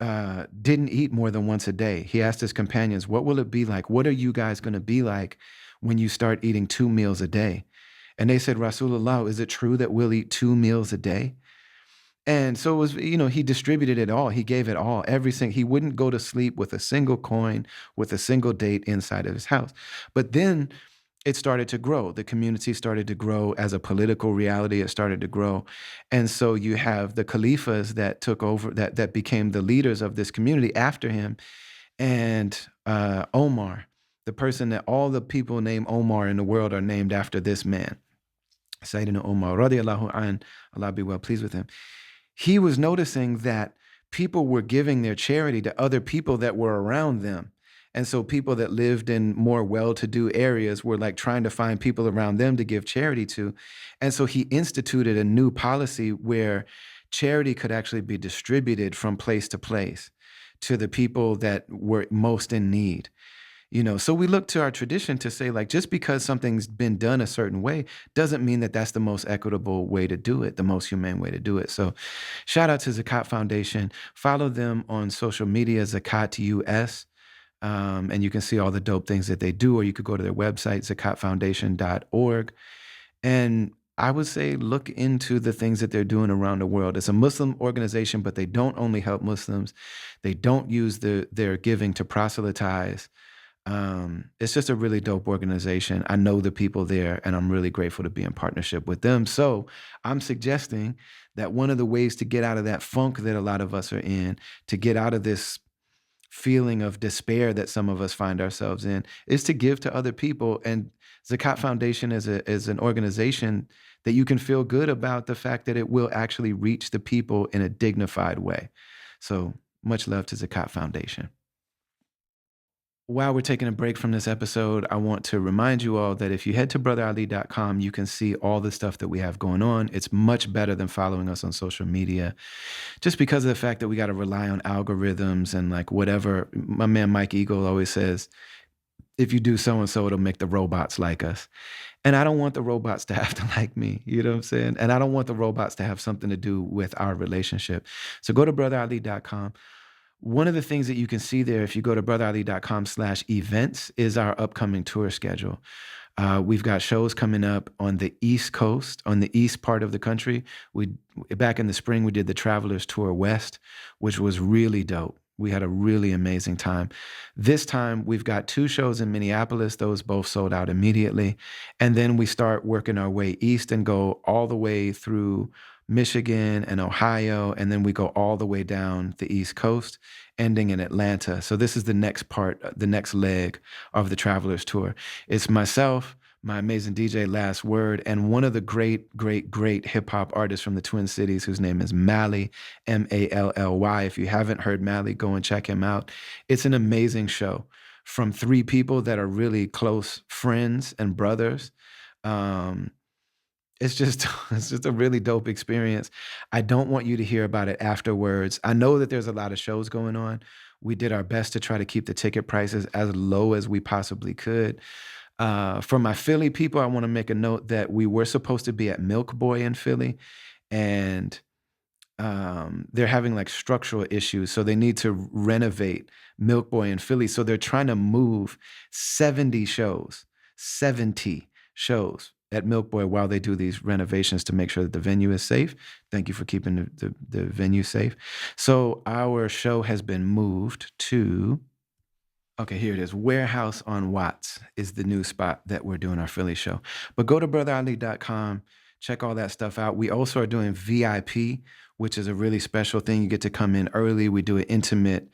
didn't eat more than once a day. He asked his companions, what will it be like? What are you guys going to be like when you start eating 2 meals a day? And they said, Rasulullah, is it true that we'll eat 2 meals a day? And so it was, he distributed it all. He gave it all, everything. He wouldn't go to sleep with a single coin, with a single date inside of his house. But then it started to grow. The community started to grow as a political reality. It started to grow. And so you have the caliphs that took over, that became the leaders of this community after him. And Omar, the person that all the people named Omar in the world are named after this man. Sayyidina Omar, radiallahu an, Allah be well pleased with him. He was noticing that people were giving their charity to other people that were around them. And so people that lived in more well-to-do areas were like trying to find people around them to give charity to. And so he instituted a new policy where charity could actually be distributed from place to place to the people that were most in need. So we look to our tradition to say, like, just because something's been done a certain way doesn't mean that that's the most equitable way to do it, the most humane way to do it. So shout out to Zakat Foundation. Follow them on social media, Zakat US. And you can see all the dope things that they do, or you could go to their website, zakatfoundation.org. And I would say look into the things that they're doing around the world. It's a Muslim organization, but they don't only help Muslims. They don't use their giving to proselytize. It's just a really dope organization. I know the people there, and I'm really grateful to be in partnership with them. So I'm suggesting that one of the ways to get out of that funk that a lot of us are in, to get out of this feeling of despair that some of us find ourselves in, is to give to other people. And Zakat Foundation is an organization that you can feel good about the fact that it will actually reach the people in a dignified way. So much love to Zakat Foundation. While we're taking a break from this episode, I want to remind you all that if you head to brotherali.com, you can see all the stuff that we have going on. It's much better than following us on social media, just because of the fact that we got to rely on algorithms and like whatever. My man Mike Eagle always says, if you do so and so, it'll make the robots like us. And I don't want the robots to have to like me. You know what I'm saying? And I don't want the robots to have something to do with our relationship. So go to brotherali.com. One of the things that you can see there, if you go to brotherali.com/events, is our upcoming tour schedule. We've got shows coming up on the East Coast, on the east part of the country. Back in the spring, we did the Travelers Tour West, which was really dope. We had a really amazing time. This time, we've got 2 shows in Minneapolis. Those both sold out immediately. And then we start working our way east and go all the way through Michigan and Ohio, and then we go all the way down the East Coast, ending in Atlanta. So this is the next part, the next leg of the Travelers Tour. It's myself, my amazing DJ Last Word, and one of the great, great, great hip hop artists from the Twin Cities, whose name is Mally, Mally. If you haven't heard Mally, go and check him out. It's an amazing show from 3 people that are really close friends and brothers. It's just it's just a really dope experience. I don't want you to hear about it afterwards. I know that there's a lot of shows going on. We did our best to try to keep the ticket prices as low as we possibly could. For my Philly people, I want to make a note that we were supposed to be at Milk Boy in Philly, and they're having like structural issues, so they need to renovate Milk Boy in Philly. So they're trying to move 70 shows at Milk Boy while they do these renovations to make sure that the venue is safe. Thank you for keeping the venue safe. So our show has been moved to, okay, here it is. Warehouse on Watts is the new spot that we're doing our Philly show. But go to brotherali.com, check all that stuff out. We also are doing VIP, which is a really special thing. You get to come in early. We do an intimate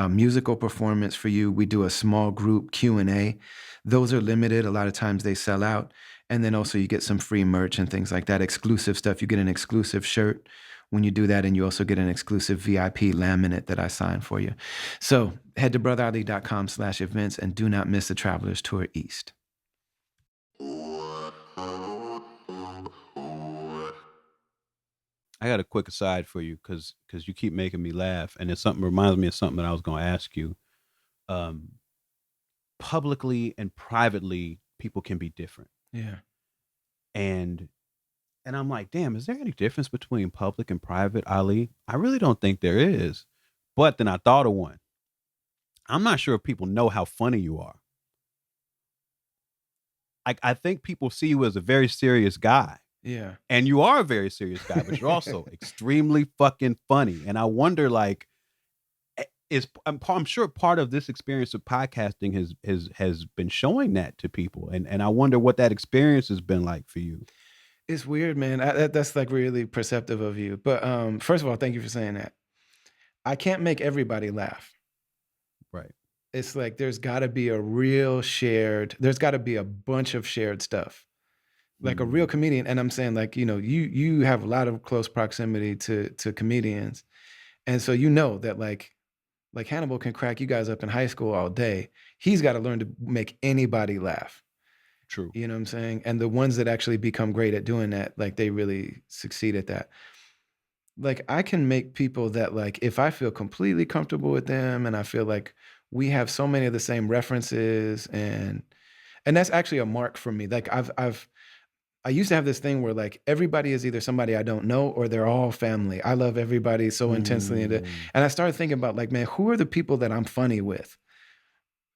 musical performance for you. We do a small group Q&A. Those are limited. A lot of times they sell out. And then also you get some free merch and things like that, exclusive stuff. You get an exclusive shirt when you do that, and you also get an exclusive VIP laminate that I sign for you. So head to brotherali.com/events and do not miss the Travelers Tour East. I got a quick aside for you because you keep making me laugh, and it's something reminds me of something that I was going to ask you. Publicly and privately, people can be different, Yeah. and I'm like, damn, is there any difference between public and private, Ali? I really don't think there is. But then I thought of one. I'm not sure if people know how funny you are. I think people see you as a very serious guy. Yeah. And you are a very serious guy, but you're also extremely fucking funny. And I wonder, like, I'm sure part of this experience of podcasting has been showing that to people, and I wonder what that experience has been like for you. It's weird, man. That's like really perceptive of you. But first of all, thank you for saying that. I can't make everybody laugh. Right. It's like there's got to be there's got to be a bunch of shared stuff. Like a real comedian, and I'm saying, like, you have a lot of close proximity to comedians, and so you know that like Hannibal can crack you guys up in high school all day. He's got to learn to make anybody laugh. True. You know what I'm saying? And the ones that actually become great at doing that, like they really succeed at that. Like I can make people that, like, if I feel completely comfortable with them and I feel like we have so many of the same references, and that's actually a mark for me. Like I used to have this thing where like everybody is either somebody I don't know or they're all family. I love everybody so intensely. And I started thinking about like, man, who are the people that I'm funny with?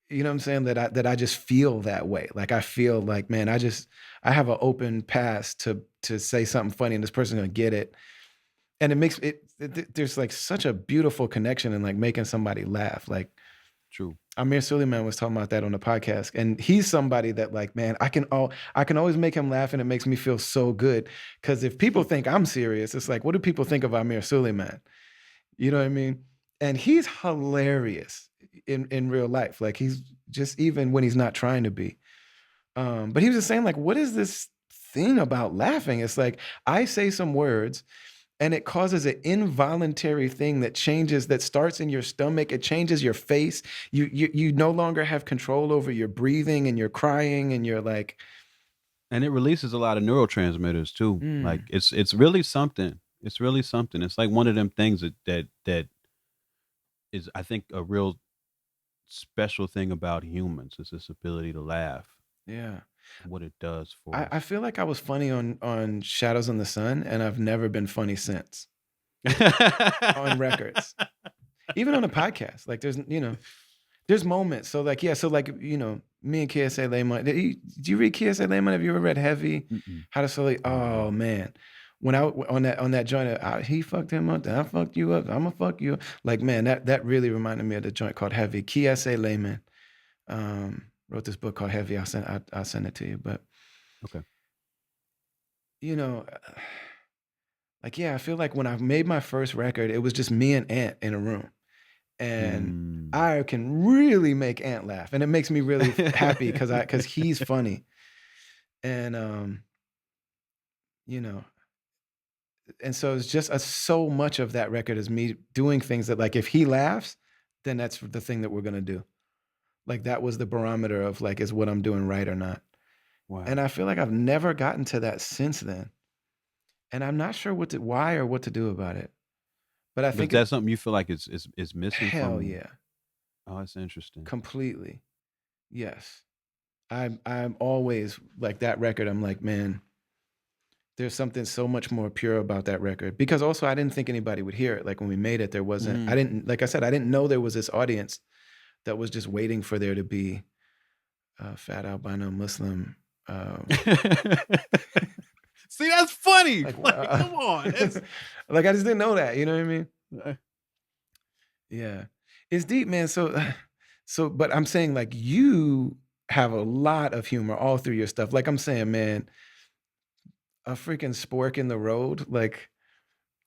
You know what I'm saying? That I just feel that way. Like I feel like, man, I have an open pass to say something funny and this person's gonna get it. And it makes there's like such a beautiful connection in like making somebody laugh. Like True. Amir Suleiman was talking about that on the podcast, and he's somebody that like, man, I can always make him laugh, and it makes me feel so good. Because if people think I'm serious, it's like, what do people think of Amir Suleiman? You know what I mean? And he's hilarious. in real life. Like he's just even when he's not trying to be. But he was just saying like, what is this thing about laughing? It's like I say some words and it causes an involuntary thing that changes, that starts in your stomach. It changes your face. You no longer have control over your breathing and your crying and you're like, And it releases a lot of neurotransmitters too. Like mm, it's really something. It's really something. It's like one of them things that is, I think, a real special thing about humans is this ability to laugh. yeah. What it does for I us. feel like I was funny on Shadows on the Sun, and I've never been funny since on records, even on a podcast. Like there's there's moments. So like, yeah, so like, me and KSA Layman, do you read KSA Layman? Have you ever read Heavy? Mm-mm. How to Slowly? Oh man. When I on that joint, he fucked him up, then I fucked you up, I'm gonna fuck you up. Like, man, that really reminded me of the joint called Heavy. KSA Layman wrote this book called Heavy. I'll send it to you. But Okay. you know, like yeah, I feel like when I made my first record, it was just me and Ant in a room. And Mm. I can really make Ant laugh, and it makes me really happy because he's funny, and you know, and so it's just so much of that record is me doing things that like if he laughs, then that's the thing that we're gonna do. Like that was the barometer of like is what I'm doing right or not, and Wow. I feel like I've never gotten to that since then, and I'm not sure why or what to do about it, but I But is think it, that something you feel like is missing hell from? yeah, Oh, that's interesting. completely, yes. I'm always like that record. I'm like, man, there's something so much more pure about that record. Because also I didn't think anybody would hear it. Like when we made it, there wasn't. I Mm. didn't like I said, I didn't know there was this audience that was just waiting for there to be a fat albino Muslim. See, that's funny. Like Like, come on. It's like I just didn't know that. You know what I mean? uh, Yeah, it's deep, man. So so, but I'm saying like you have a lot of humor all through your stuff. Like I'm saying, man, a freaking spork in the road, like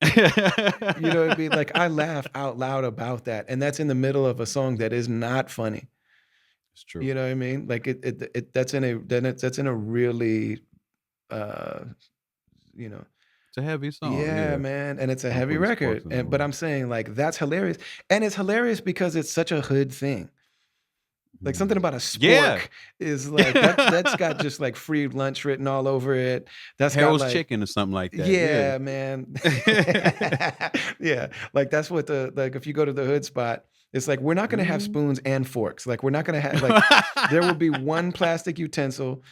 you know what I mean? Like I laugh out loud about that, and that's in the middle of a song that is not funny. it's true. You know what I mean? Like that's in a that's in a really uh you know It's a heavy song, yeah, yeah. man, and it's a Don't heavy put the sporks record. in the And but road. I'm saying like that's hilarious, and it's hilarious because it's such a hood thing. Like something Mm. about a Yeah. spork is like that's got just like free lunch written all over it. That's got Harold's like Chicken or something like that. yeah, man. Yeah, like that's what the like if you go to the hood spot, it's like we're not gonna have Mhm. spoons and forks. Like we're not gonna have like there will be one plastic utensil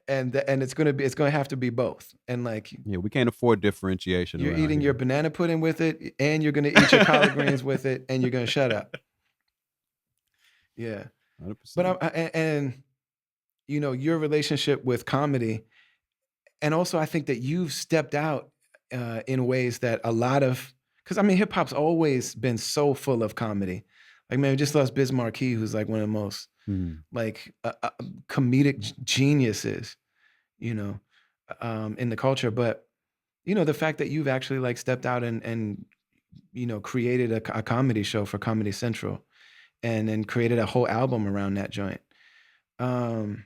and it's gonna have to be both. And like Yeah, we can't afford differentiation you're around eating your here. banana pudding with it, and you're gonna eat your collard greens with it, and you're gonna shut up. Yeah. But 100%. and your relationship with comedy, and also I think that you've stepped out in ways that a lot of, because I mean hip hop's always been so full of comedy. Like man, we just lost Biz Markie, who's like one of the most Mm. like comedic geniuses, you know, in the culture. But the fact that you've actually like stepped out and created a comedy show for Comedy Central, and then created a whole album around that joint. Um,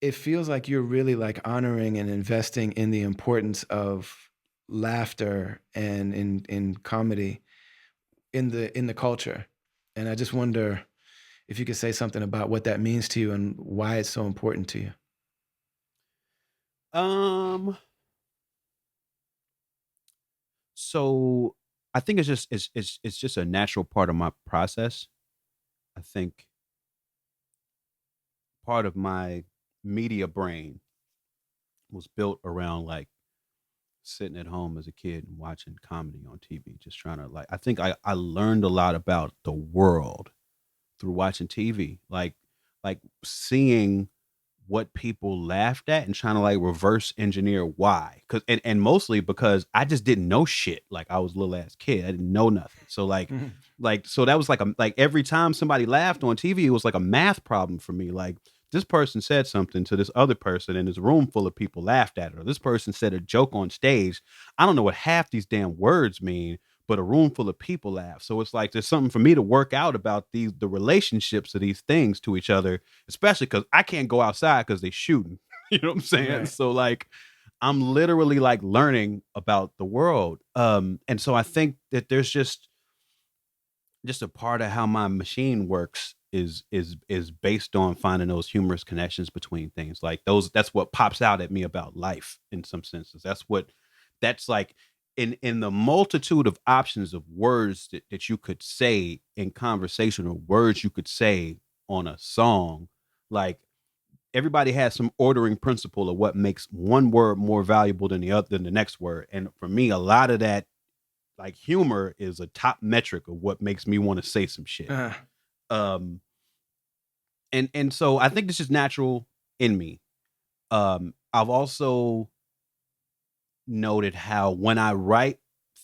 it feels like you're really like honoring and investing in the importance of laughter and in comedy in the culture. And I just wonder if you could say something about what that means to you and why it's so important to you. Um, so I think it's just a natural part of my process. I think part of my media brain was built around like sitting at home as a kid and watching comedy on TV, just trying to like I think I learned a lot about the world through watching TV. Like seeing what people laughed at and trying to like reverse engineer why. Cause and mostly because I just didn't know shit. Like I was a little ass kid. I didn't know nothing. So Mhm. like so that was like every time somebody laughed on TV, it was like a math problem for me. Like this person said something to this other person and this room full of people laughed at it. Or this person said a joke on stage. I don't know what half these damn words mean, but a room full of people laugh. So it's like there's something for me to work out about the relationships of these things to each other, especially because I can't go outside because they shooting. You know what I'm saying? Right. So like I'm literally like learning about the world. And so I think that there's just a part of how my machine works is based on finding those humorous connections between things. Like those, that's what pops out at me about life in some senses. That's like in the multitude of options of words that you could say in conversation, or words you could say on a song. Like everybody has some ordering principle of what makes one word more valuable than the other than the next word. And for me, a lot of that, like humor is a top metric of what makes me want to say some shit. Uh, Um and so I think this is natural in me. I've also noted how when I write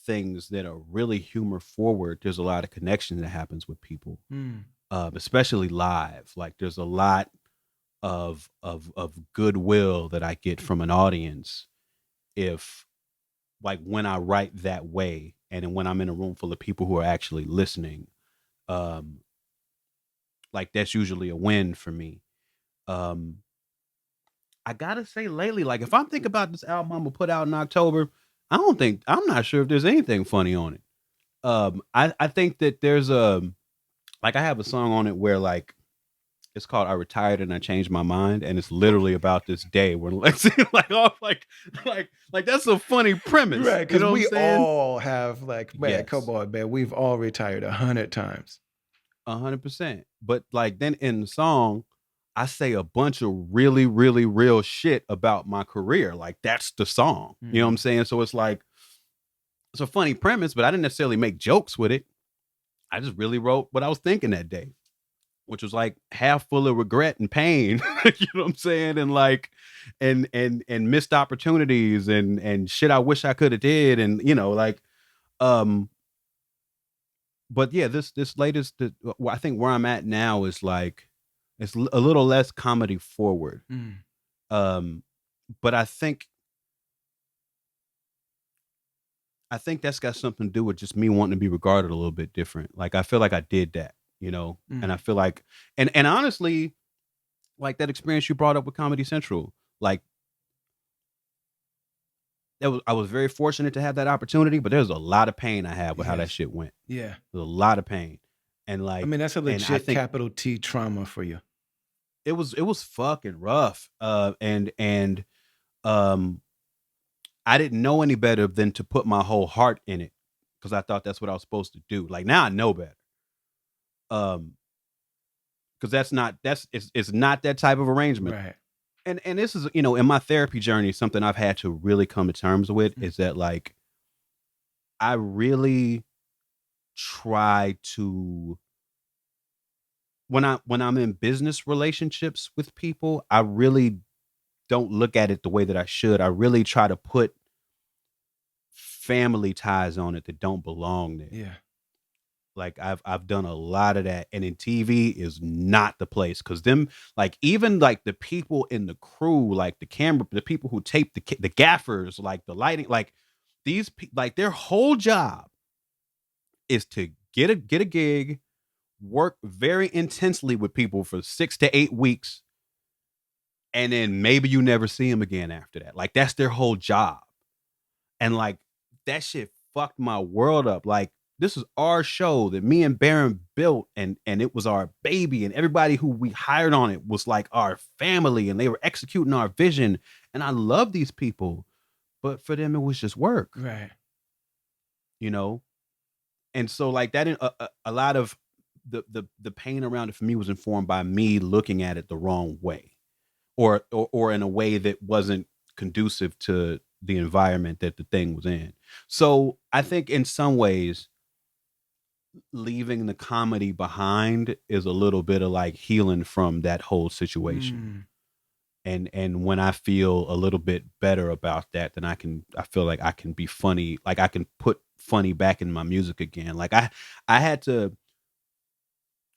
things that are really humor forward, there's a lot of connection that happens with people. mm, Especially live. Like there's a lot of goodwill that I get from an audience if, like, when I write that way, and then when I'm in a room full of people who are actually listening. Um like that's usually a win for me. Um I gotta say lately, like if I'm thinking about this album I'm gonna put out in October, I'm not sure if there's anything funny on it. I think that there's like I have a song on it where like it's called "I Retired and I Changed My Mind," and it's literally about this day when like like oh like that's a funny premise. right, You because know what I'm we saying? all have like, man, come Yes, on, man, we've all retired 100 times. 100%. But like then in the song, I say a bunch of really, really real shit about my career. Like that's the song. You know what I'm Mm, saying? So it's like it's a funny premise, but I didn't necessarily make jokes with it. I just really wrote what I was thinking that day, which was like half full of regret and pain. You know what I'm saying? And like and missed opportunities and shit I wish I could have did. And you know, like um but yeah, this latest I think where I'm at now is like it's a little less comedy forward. mm, Um but I think that's got something to do with just me wanting to be regarded a little bit different. Like I feel like I did that, you know, and I mm, feel like and honestly, like that experience you brought up with Comedy Central, like I was very fortunate to have that opportunity, but there's a lot of pain I had with how that yes. shit went. Yeah. There's a lot of pain, and I mean, like, that's a and I legit think capital T trauma for you. it was fucking rough. And um, I didn't know any better than to put my whole heart in it because I thought that's what I was supposed to do. Like now I know better. Um, because it's not that type of arrangement. Right. And this is, you know, in my therapy journey, something I've had to really come to terms with Mm, is that like I really try to when I'm in business relationships with people, I really don't look at it the way that I should. I really try to put family ties on it that don't belong there. yeah. Like I've done a lot of that, and in TV is not the place because them like even like the people in the crew, like the camera, the people who tape the gaffers, like the lighting, like like their whole job is to get a gig, work very intensely with people for 6 to 8 weeks, and then maybe you never see them again after that. Like that's their whole job. And like that shit fucked my world up. Like this is our show that me and Baron built, and it was our baby, and everybody who we hired on it was like our family, and they were executing our vision. And I love these people, but for them it was just work, Right. you know. And so like that, a lot of the pain around it for me was informed by me looking at it the wrong way, or in a way that wasn't conducive to the environment that the thing was in. So I think in some ways, leaving the comedy behind is a little bit of like healing from that whole situation. Mm, And when I feel a little bit better about that, then I feel like I can be funny, like I can put funny back in my music again. Like I had to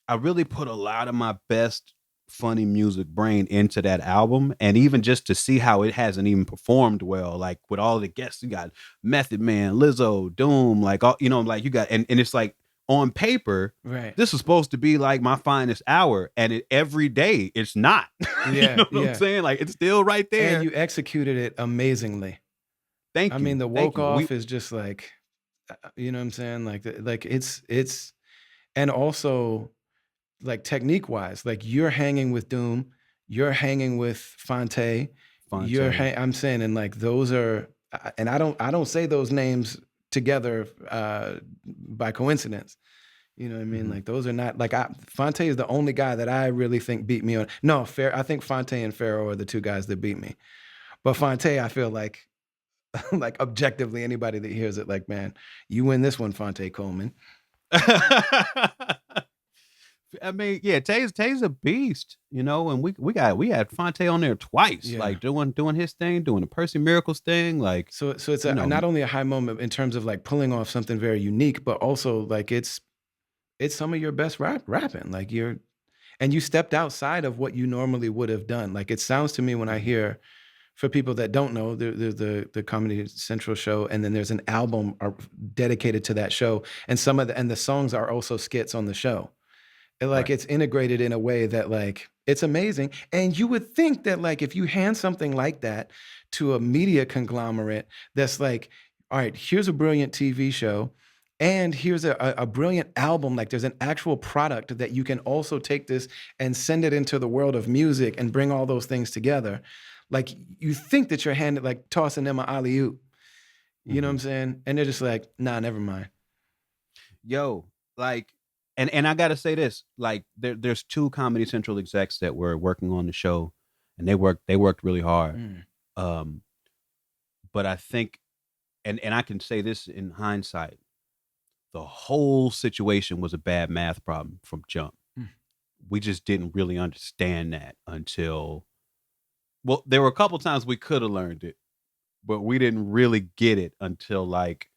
I really put a lot of my best funny music brain into that album, and even just to see how it hasn't even performed well, like with all the guests you got, Method Man, Lizzo, Doom, like all, like you got, and it's like on paper, Right. this is supposed to be like my finest hour, and every day it's not. You Yeah, know what I'm yeah. saying? Like it's still right And there. you executed it amazingly. I Thank mean, you, the thank woke you. off is just like, you know what I'm saying? Like it's, and also like technique wise, like you're hanging with Doom, you're hanging with Fonte, Fonte. I'm saying, and like those are, and I don't say those names together by coincidence. You know what I mean? Mhm. Like those are not like Fonte is the only guy that I really think beat me on. No, Fair. I think Fonte and Pharaoh are the two guys that beat me. But Fonte, I feel like, like objectively, anybody that hears it, like, man, you win this one, Fonte Coleman. I mean, yeah, Tay's a beast, and we had Fonte on there twice, Yeah. like doing his thing, doing the Percy Miracles thing, like So it's you know, not only a high moment in terms of like pulling off something very unique, but also like it's some of your best rapping. Like and you stepped outside of what you normally would have done. Like it sounds to me when I Mhm. hear, for people that don't know, there's the Comedy Central show, and then there's an album dedicated to that show, and the songs are also skits on the show. And like Right. it's integrated in a way that like it's amazing. And you would think that like if you hand something like that to a media conglomerate that's like, all right, here's a brilliant TV show, and here's a brilliant album, like there's an actual product that you can also take this and send it into the world of music and bring all those things together. Like you think that you're handed like tossing them an alley oop. You know what I'm Mhm. saying? And they're just like, nah, never mind. Yo, like, and I gotta say this, like, there's two Comedy Central execs that were working on the show, and they worked really hard. Mm. Um, but I think, and I can say this in hindsight, the whole situation was a bad math problem from jump. Mm. We just didn't really understand that until, well, there were a couple times we could have learned it, but we didn't really get it until like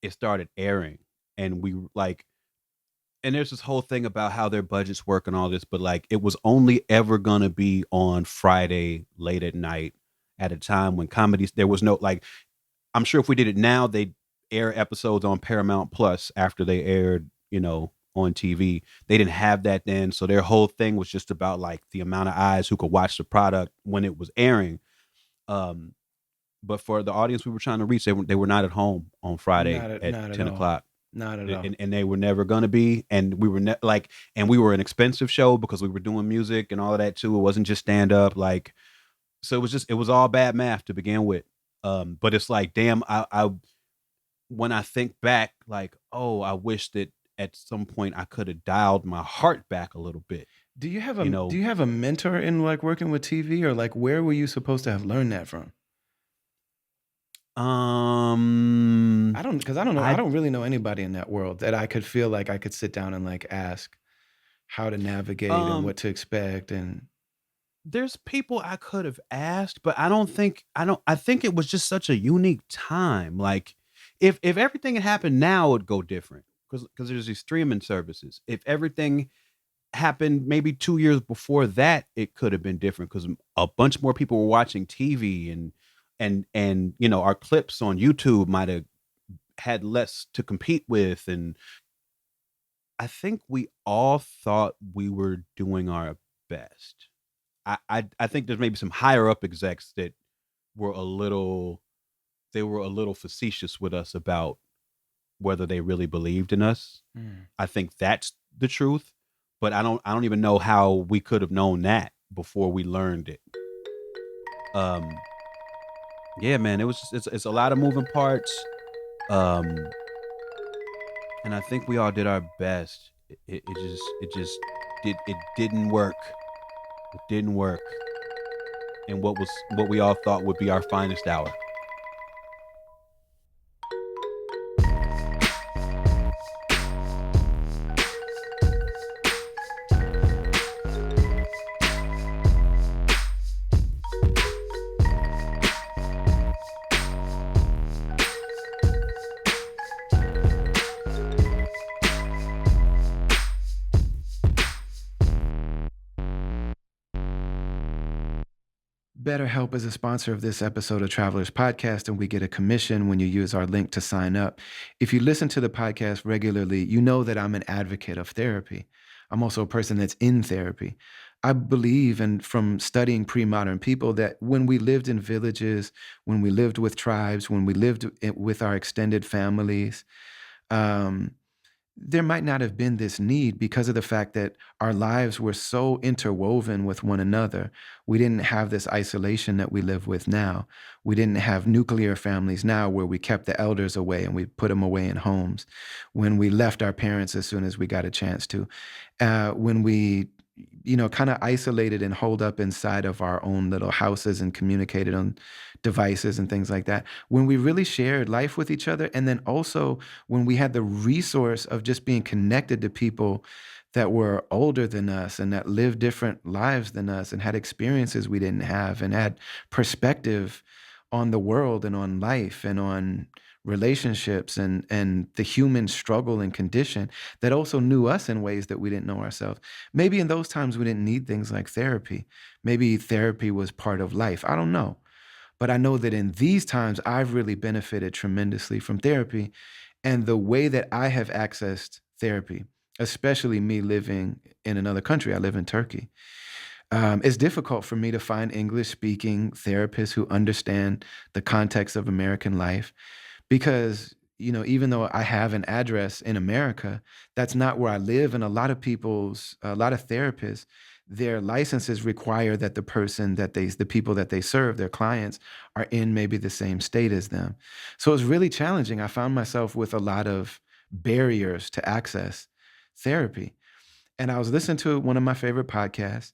it started airing, and we like, and there's this whole thing about how their budgets work and all this, but like it was only ever gonna be on Friday late at night at a time when comedies, there was no like, I'm sure if we did it now, they'd air episodes on Paramount Plus after they aired, on TV. They didn't have that then. So their whole thing was just about like the amount of eyes who could watch the product when it was airing. Um, but for the audience we were trying to reach, they were not at home on Friday at Not at 10 all. o'clock. Not at all. And they were never going to be. And we were like, and we were an expensive show because we were doing music and all of that too. It wasn't just stand up. Like, so it was all bad math to begin with. But it's like, damn, I when I think back, like, oh, I wish that at some point I could have dialed my heart back a little bit. You Do know, you have a mentor in like working with TV, or like where were you supposed to have learned that from? um, Because I don't know. I I don't really know anybody in that world that I could feel like I could sit down and like ask how to navigate and um, what to expect. And there's people I could have asked, but I think it was just such a unique time. Like, if everything had happened now, it'd go different because there's these streaming services. If everything happened maybe 2 years before that, it could have been different because a bunch more people were watching TV, and our clips on YouTube might have had less to compete with. And I think we all thought we were doing our best. I think there's maybe some higher up execs that were a little they were a little facetious with us about whether they really believed in us. mm. I think that's the truth, but I don't even know how we could have known that before we learned it. Um, yeah, man, it's a lot of moving parts. Um, and I think we all did our best. It didn't work. It didn't work. And what we all thought would be our finest hour. BetterHelp is a sponsor of this episode of Travelers Podcast, and we get a commission when you use our link to sign up. If you listen to the podcast regularly, you know that I'm an advocate of therapy. I'm also a person that's in therapy. I believe, and from studying pre modern people, that when we lived in villages, when we lived with tribes, when we lived with our extended families, um, there might not have been this need because of the fact that our lives were so interwoven with one another. We didn't have this isolation that we live with now. We didn't have nuclear families now where we kept the elders away and we put them away in homes. When we left our parents as soon as we got a chance to. When we kind of isolated and holed up inside of our own little houses and communicated on devices and things like that. When we really shared life with each other, and then also when we had the resource of just being connected to people that were older than us and that lived different lives than us and had experiences we didn't have and had perspective on the world and on life and on relationships and the human struggle and condition, that also knew us in ways that we didn't know ourselves. Maybe in those times we didn't need things like therapy. Maybe therapy was part of life. I don't know. But I know that in these times, I've really benefited tremendously from therapy and the way that I have accessed therapy, especially me living in another country. I live in Turkey. It's difficult for me to find English speaking therapists who understand the context of American life because, even though I have an address in America, that's not where I live. And a lot of therapists, their licenses require that the people that they serve, their clients, are in maybe the same state as them. So it's really challenging. I found myself with a lot of barriers to access therapy. And I was listening to one of my favorite podcasts,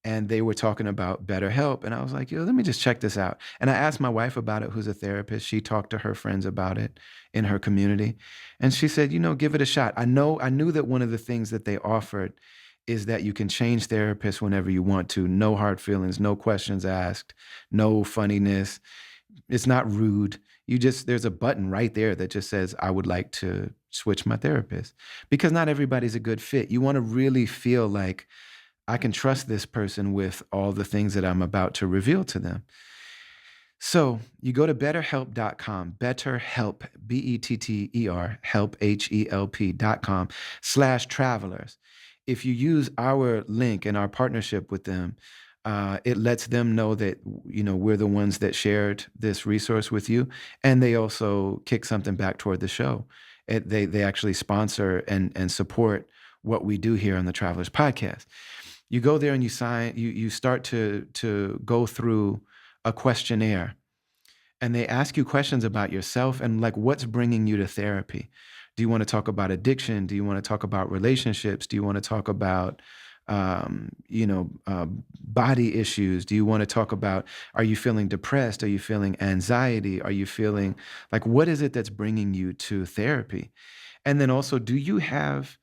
and they were talking about BetterHelp. And I was like, yo, let me just check this out. And I asked my wife about it, who's a therapist. She talked to her friends about it in her community. And she said, give it a shot. I knew that one of the things that they offered is that you can change therapists whenever you want to. No hard feelings, no questions asked, no funniness. It's not rude. There's a button right there that just says, I would like to switch my therapist, because not everybody's a good fit. You want to really feel like I can trust this person with all the things that I'm about to reveal to them. So you go to betterhelp.com, betterhelp, BETTER, help, HELP.com/travelers. If you use our link and our partnership with them, it lets them know that, we're the ones that shared this resource with you. And they also kick something back toward the show. They actually sponsor and support what we do here on the Travelers Podcast. You go there and you sign, you start to go through a questionnaire, and they ask you questions about yourself and like what's bringing you to therapy. Do you want to talk about addiction? Do you want to talk about relationships? Do you want to talk about body issues? Do you want to talk about, are you feeling depressed? Are you feeling anxiety? Are you feeling like, what is it that's bringing you to therapy? And then also, do you have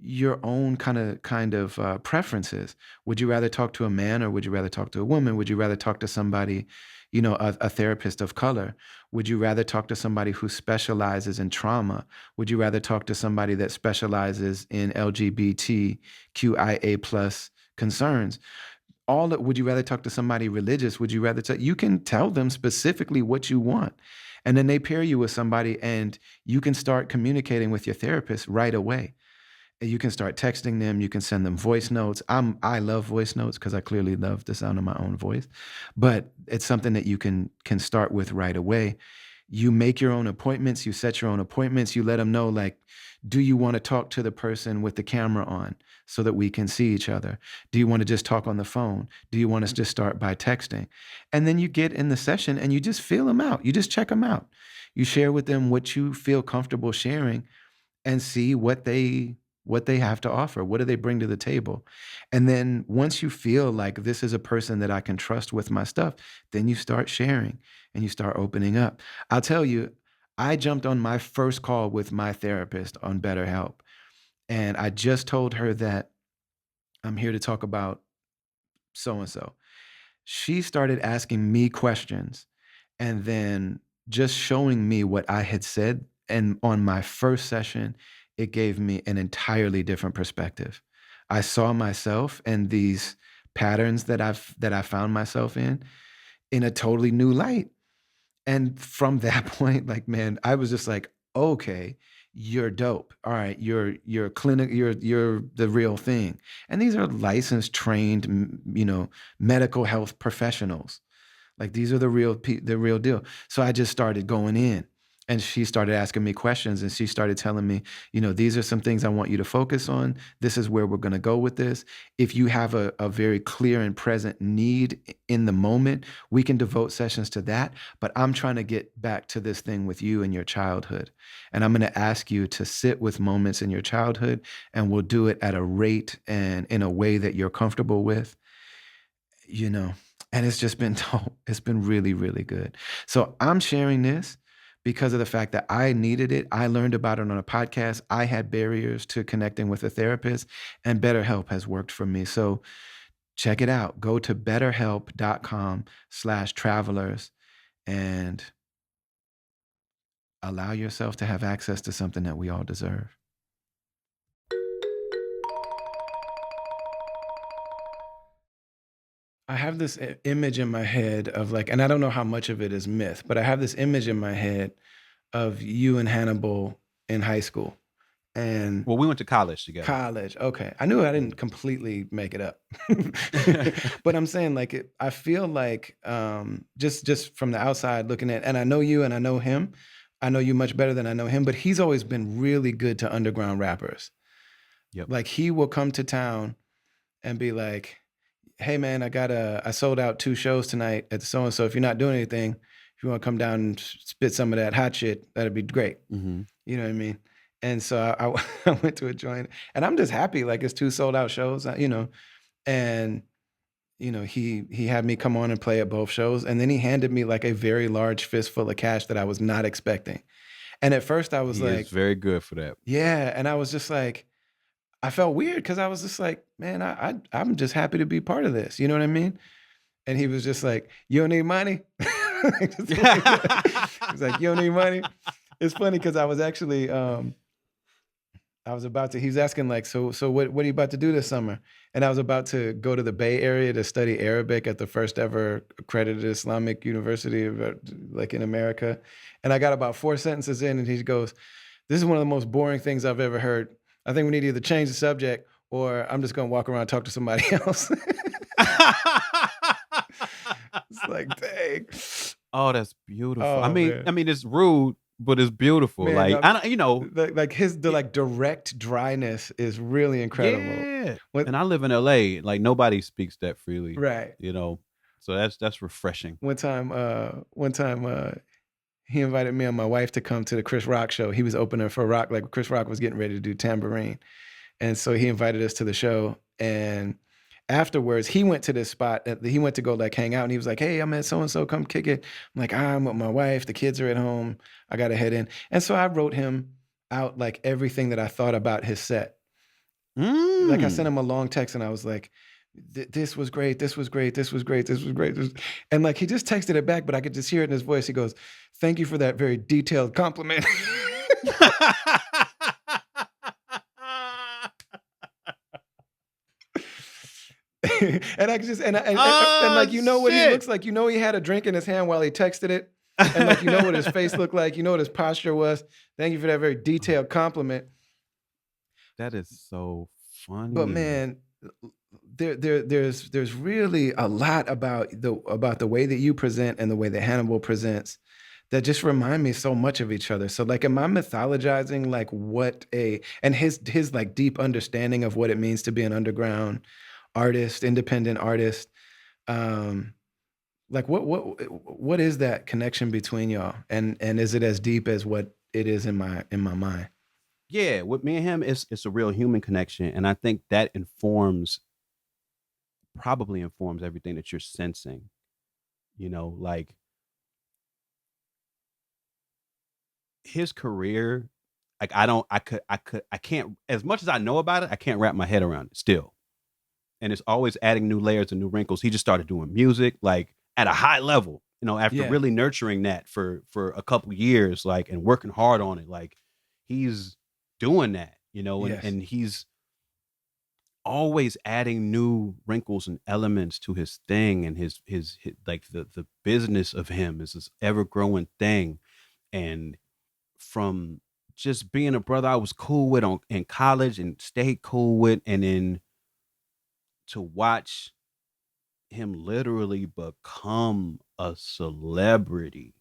your own kind of preferences? Would you rather talk to a man or would you rather talk to a woman? Would you rather talk to somebody, a therapist of color? Would you rather talk to somebody who specializes in trauma? Would you rather talk to somebody that specializes in LGBTQIA plus concerns? Would you rather talk to somebody religious? Would you rather you can tell them specifically what you want. And then they pair you with somebody and you can start communicating with your therapist right away. You can start texting them. You can send them voice notes. I love voice notes because I clearly love the sound of my own voice. But it's something that you can start with right away. You make your own appointments. You set your own appointments. You let them know, like, do you want to talk to the person with the camera on so that we can see each other? Do you want to just talk on the phone? Do you want to just start by texting? And then you get in the session and you just feel them out. You just check them out. You share with them what you feel comfortable sharing and see what they have to offer. What do they bring to the table? And then once you feel like this is a person that I can trust with my stuff, then you start sharing and you start opening up. I'll tell you, I jumped on my first call with my therapist on BetterHelp, and I just told her that I'm here to talk about so and so. She started asking me questions and then just showing me what I had said. And on my first session, it gave me an entirely different perspective. I saw myself and these patterns that I found myself in. in a totally new light. And from that point, like, man, I was just like, okay, you're dope. All right, you're clinic, you're the real thing. And these are licensed, trained, medical health professionals. Like these are the real deal. So I just started going in, and she started asking me questions, and she started telling me, these are some things I want you to focus on. This is where we're going to go with this. If you have a very clear and present need in the moment, we can devote sessions to that. But I'm trying to get back to this thing with you in your childhood. And I'm going to ask you to sit with moments in your childhood, and we'll do it at a rate and in a way that you're comfortable with, you know, and it's just been dope. It's been really, really good. So I'm sharing this because of the fact that I needed it. I learned about it on a podcast. I had barriers to connecting with a therapist, and BetterHelp has worked for me. So check it out. Go to betterhelp.com/travelers and allow yourself to have access to something that we all deserve. I have this image in my head of like, and I don't know how much of it is myth, but I have this image in my head of you and Hannibal in high school and Well, we went to college together. college. Okay. I knew I didn't completely make it up. But I'm saying like I feel like just from the outside looking at, and I know you and I know him. I know you much better than I know him, but he's always been really good to underground rappers. Yep. Like he will come to town and be like, hey man, I sold out 2 shows tonight at the so and so. If you're not doing anything, if you want to come down and spit some of that hot shit, that'd be great. Mm-hmm. You know what I mean? And so I went to a joint, and I'm just happy like it's 2 sold out shows, and he had me come on and play at both shows, and then he handed me like a very large fistful of cash that I was not expecting. And at first I was He like, is very good for that. yeah, and I was just like, I felt weird because I was just like, man, I'm just happy to be part of this. You know what I mean? And he was just like, you don't need money? Just like that. He's like, you don't need money? It's funny because I was actually, he was asking like, so what are you about to do this summer? And I was about to go to the Bay Area to study Arabic at the first ever accredited Islamic university like in America. And I got about 4 sentences in, and he goes, this is one of the most boring things I've ever heard. I think we need to either change the subject or I'm just going to walk around and talk to somebody else. It's like, dang. Oh, that's beautiful. Oh, I man. mean, it's rude, but it's beautiful. Man, like I don't, like like direct dryness is really incredible. yeah. When, And I live in LA. Like nobody speaks that freely. right. So that's refreshing. One time, he invited me and my wife to come to the Chris Rock show. He was opening for Rock, like Chris Rock was getting ready to do Tambourine. And so he invited us to the show. And afterwards, he went to this spot. He went to go like hang out. And he was like, hey, I'm at so-and-so, come kick it. I'm like, I'm with my wife. The kids are at home. I got to head in. And so I wrote him out like everything that I thought about his set. Like I sent him a long text and I was like, this was great. This was great. This was great. This was great. And like, he just texted it back, but I could just hear it in his voice. He goes, thank you for that very detailed compliment. And I could just, and like, you know what he looks like, he had a drink in his hand while he texted it. And like, what his face looked like, what his posture was. Thank you for that very detailed compliment. That is so funny. But man, there's really a lot about the way that you present and the way that Hannibal presents that just remind me so much of each other. So like, am I mythologizing like and his like deep understanding of what it means to be an underground artist, independent artist? Like what is that connection between y'all? And is it as deep as what it is in my mind? Yeah, with me and him, it's a real human connection, and I think that probably informs everything that you're sensing. Like his career, like I can't, as much as I know about it, I can't wrap my head around it still. And it's always adding new layers and new wrinkles. He just started doing music like at a high level, after really nurturing that for a couple years, like, and working hard on it. Like he's doing that, Yes. and he's always adding new wrinkles and elements to his thing, and his like the business of him is this ever growing thing. And from just being a brother I was cool with in college and stayed cool with, and then to watch him literally become a celebrity,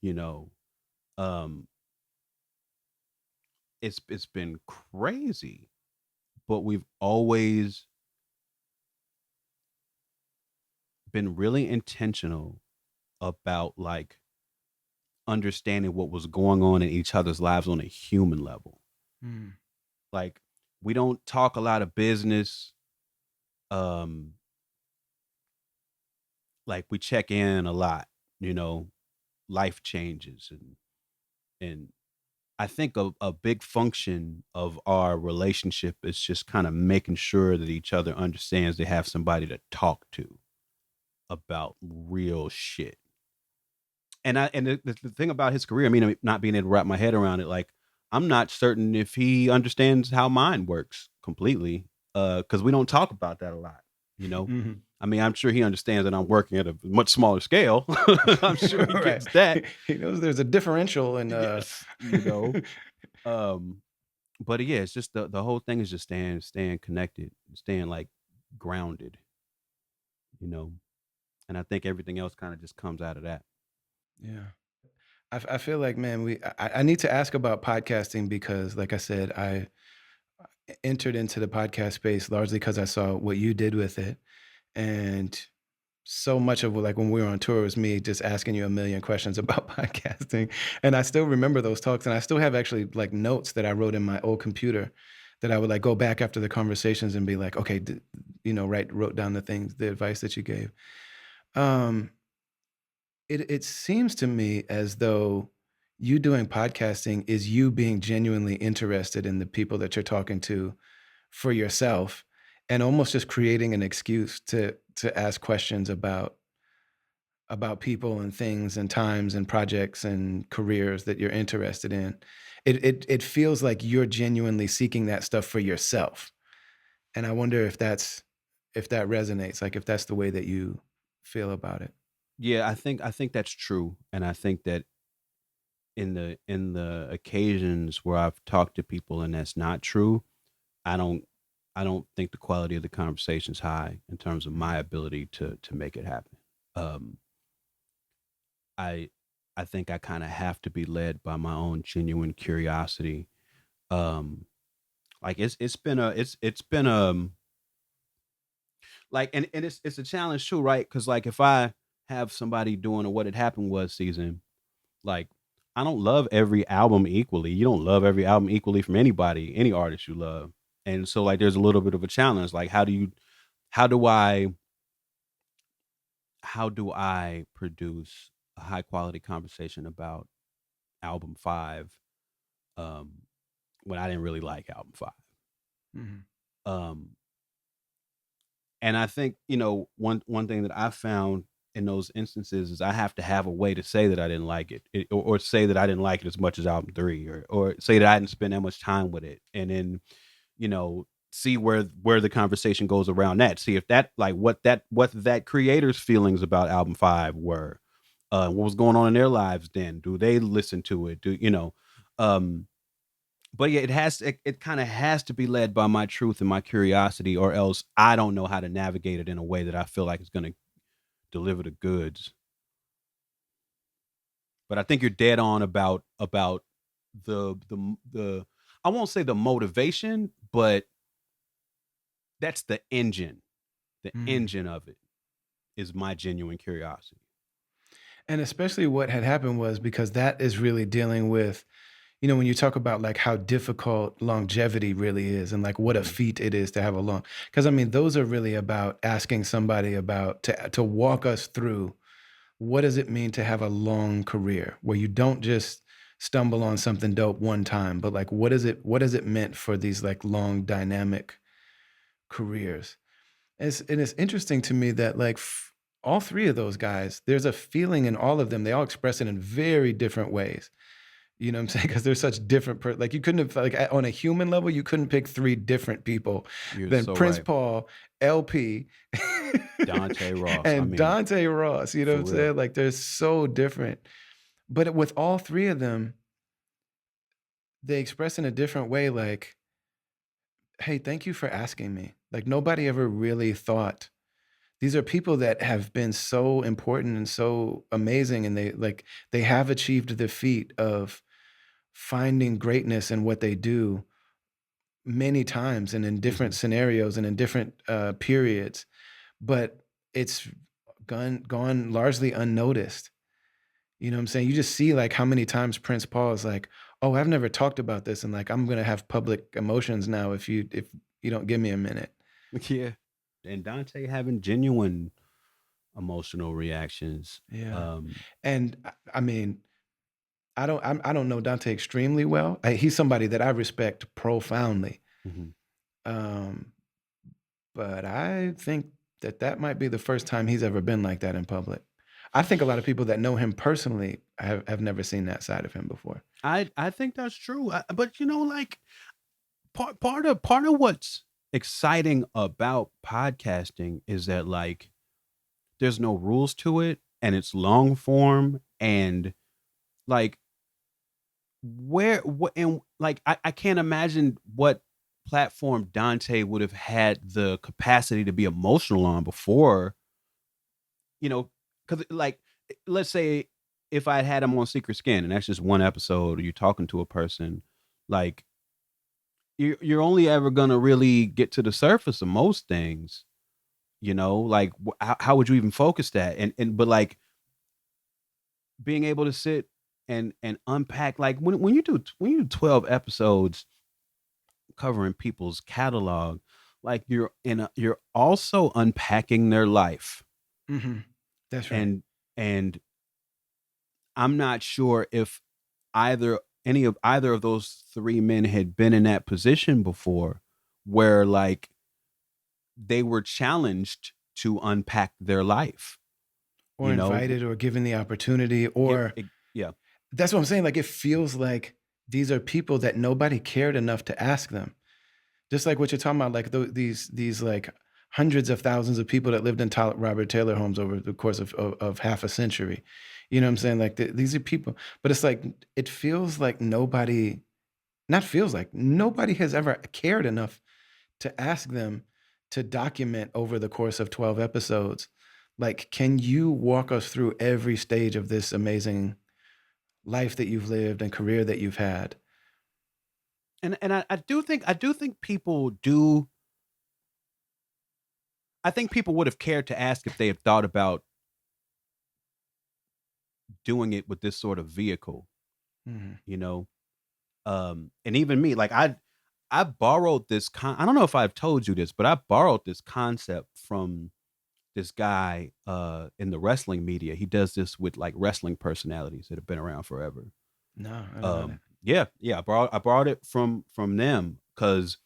you know, um, it's been crazy. But we've always been really intentional about like understanding what was going on in each other's lives on a human level. Mm. Like we don't talk a lot of business. Um, like we check in a lot, you know, life changes, and I think a big function of our relationship is just kind of making sure that each other understands they have somebody to talk to about real shit. And the thing about his career, I mean, not being able to wrap my head around it, like I'm not certain if he understands how mine works completely, because we don't talk about that a lot, you know. Mhm. I mean, I'm sure he understands that I'm working at a much smaller scale. I'm sure he Right. gets that. He knows there's a differential in Yes, you know. Um, but yeah, it's just the whole thing is just staying connected, staying like grounded, you know. And I think everything else kind of just comes out of that. Yeah. I feel like, man, I need to ask about podcasting because, like I said, I entered into the podcast space largely because I saw what you did with it. And so much of like when we were on tour was me just asking you a million questions about podcasting. And I still remember those talks. And I still have actually like notes that I wrote in my old computer that I would like go back after the conversations and be like, okay, wrote down the things, the advice that you gave. Um, it seems to me as though you doing podcasting is you being genuinely interested in the people that you're talking to for yourself and almost just creating an excuse to ask questions about people and things and times and projects and careers that you're interested in. It feels like you're genuinely seeking that stuff for yourself. And I wonder if that resonates, like if that's the way that you feel about it. Yeah, I think that's true, and I think that in the occasions where I've talked to people and that's not true, I don't I don't think the quality of the conversation's high in terms of my Mhm. ability to make it happen. Um, I I think I kind of have to be led by my own genuine curiosity. Um, like it's been like and it's a challenge too, right? Because like if I have somebody doing a What Had Happened Was season, like I don't love every album equally. You don't love every album equally from anybody, any artist you love. And so like there's a little bit of a challenge. Like how do I how do I produce a high quality conversation about album 5 um when I didn't really like album 5? Mhm. Um and I think, you know, one thing that I found in those instances is I have to have a way to say that I didn't like it, or say that I didn't like it as much as album 3, or say that I didn't spend that much time with it, and then, you know, see where the conversation goes around that. See if that like what that creator's feelings about album 5 were. What was going on in their lives then? Do they listen to it? Do you know? Um but yeah, it kind of has to be led by my truth and my curiosity, or else I don't know how to navigate it in a way that I feel like it's going to deliver the goods. But I think you're dead on about the I won't say the motivation, but that's the engine. The Mhm. engine of it is my genuine curiosity. And especially what had happened was because that is really dealing with, when you talk about like how difficult longevity really is and like what a Mhm. feat it is to have a long, because I mean, those are really about asking somebody about to walk us through what does it mean to have a long career where you don't just stumble on something dope one time, but like what is it meant for these like long dynamic careers? And it's interesting to me that like all three of those guys, there's a feeling in all of them. They all express it in very different ways. You know what I'm saying? Because they're such different, like you couldn't have, like on a human level, you couldn't pick three different people You're than so Prince right. Paul, LP, Dante Ross. I and mean, Dante Ross. You know for what I'm real. saying? Like they're so different. But with all three of them, they express in a different way, like, hey, thank you for asking me. Like nobody ever really thought these are people that have been so important and so amazing, and they have achieved the feat of finding greatness in what they do many times and in different Mhm. scenarios and in different periods, but it's gone largely unnoticed. You know what I'm saying? You just see like how many times Prince Paul is like, "Oh, I've never talked about this, and like I'm gonna have public emotions now if you don't give me a minute." Yeah. And Dante having genuine emotional reactions. Yeah, Um, and I mean, I don't know Dante extremely well. He's somebody that I respect profoundly, mhm. um, but I think that might be the first time he's ever been like that in public. I think a lot of people that know him personally have never seen that side of him before. I think that's true. But like part of what's exciting about podcasting is that like there's no rules to it and it's long form and like where what and like I can't imagine what platform Dante would have had the capacity to be emotional on before, you know, because like let's say if I had him on Secret Skin and that's just one episode, or you're talking to a person, like you're only ever gonna really get to the surface of most things, like how would you even focus that? And but like being able to sit and unpack like when you do 12 episodes covering people's catalog, like you're also unpacking their life. Mhm. That's right. And I'm not sure if either of those three men had been in that position before where like they were challenged to unpack their life, Or you know? invited or given the opportunity, Give or it, yeah. that's what I'm saying, like, it feels like these are people that nobody cared enough to ask them. Just like what you're talking about, like, these, like, hundreds of thousands of people that lived in Robert Taylor homes over the course of half a century. You know what I'm saying? Like, these are people, but it's like, it feels like nobody, not feels like, nobody has ever cared enough to ask them to document over the course of 12 episodes, like, "Can you walk us through every stage of this amazing life that you've lived and career that you've had?" And I do think people do. I think people would have cared to ask if they had thought about doing it with this sort of vehicle, Mhm. you know. And even me, like I borrowed I don't know if I've told you this, but I borrowed this concept from this guy in the wrestling media. He does this with like wrestling personalities that have been around forever. No, I didn't know that. Yeah, I borrowed it from them because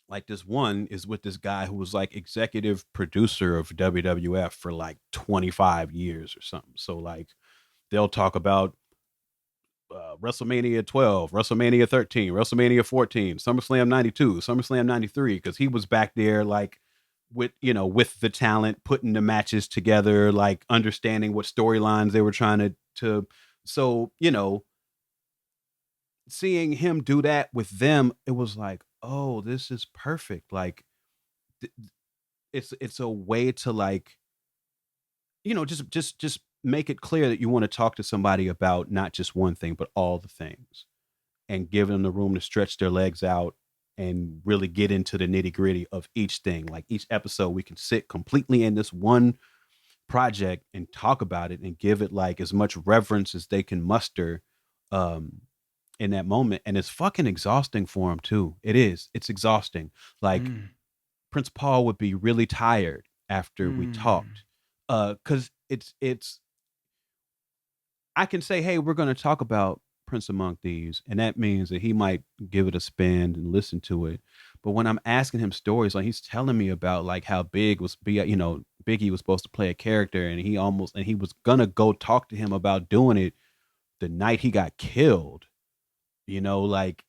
like this one is with this guy who was like executive producer of WWF for like 25 years or something. So like they'll talk about WrestleMania 12, WrestleMania 13, WrestleMania 14, SummerSlam 92, SummerSlam 93, because he was back there like with the talent, putting the matches together, like understanding what storylines they were trying to so, seeing him do that with them, it was like, oh, this is perfect. Like th- it's a way to like, just make it clear that you want to talk to somebody about not just one thing, but all the things and give them the room to stretch their legs out and really get into the nitty gritty of each thing. Like each episode, we can sit completely in this one project and talk about it and give it like as much reverence as they can muster um, in that moment. And it's fucking exhausting for them too. It is. It's exhausting. Like Mm, Prince Paul would be really tired after we mm, talked. Cause it's I can say, hey, we're going to talk about Prince Among Thieves, and that means that he might give it a spin and listen to it. But when I'm asking him stories, like he's telling me about like how Biggie was supposed to play a character, and he was gonna go talk to him about doing it the night he got killed, like,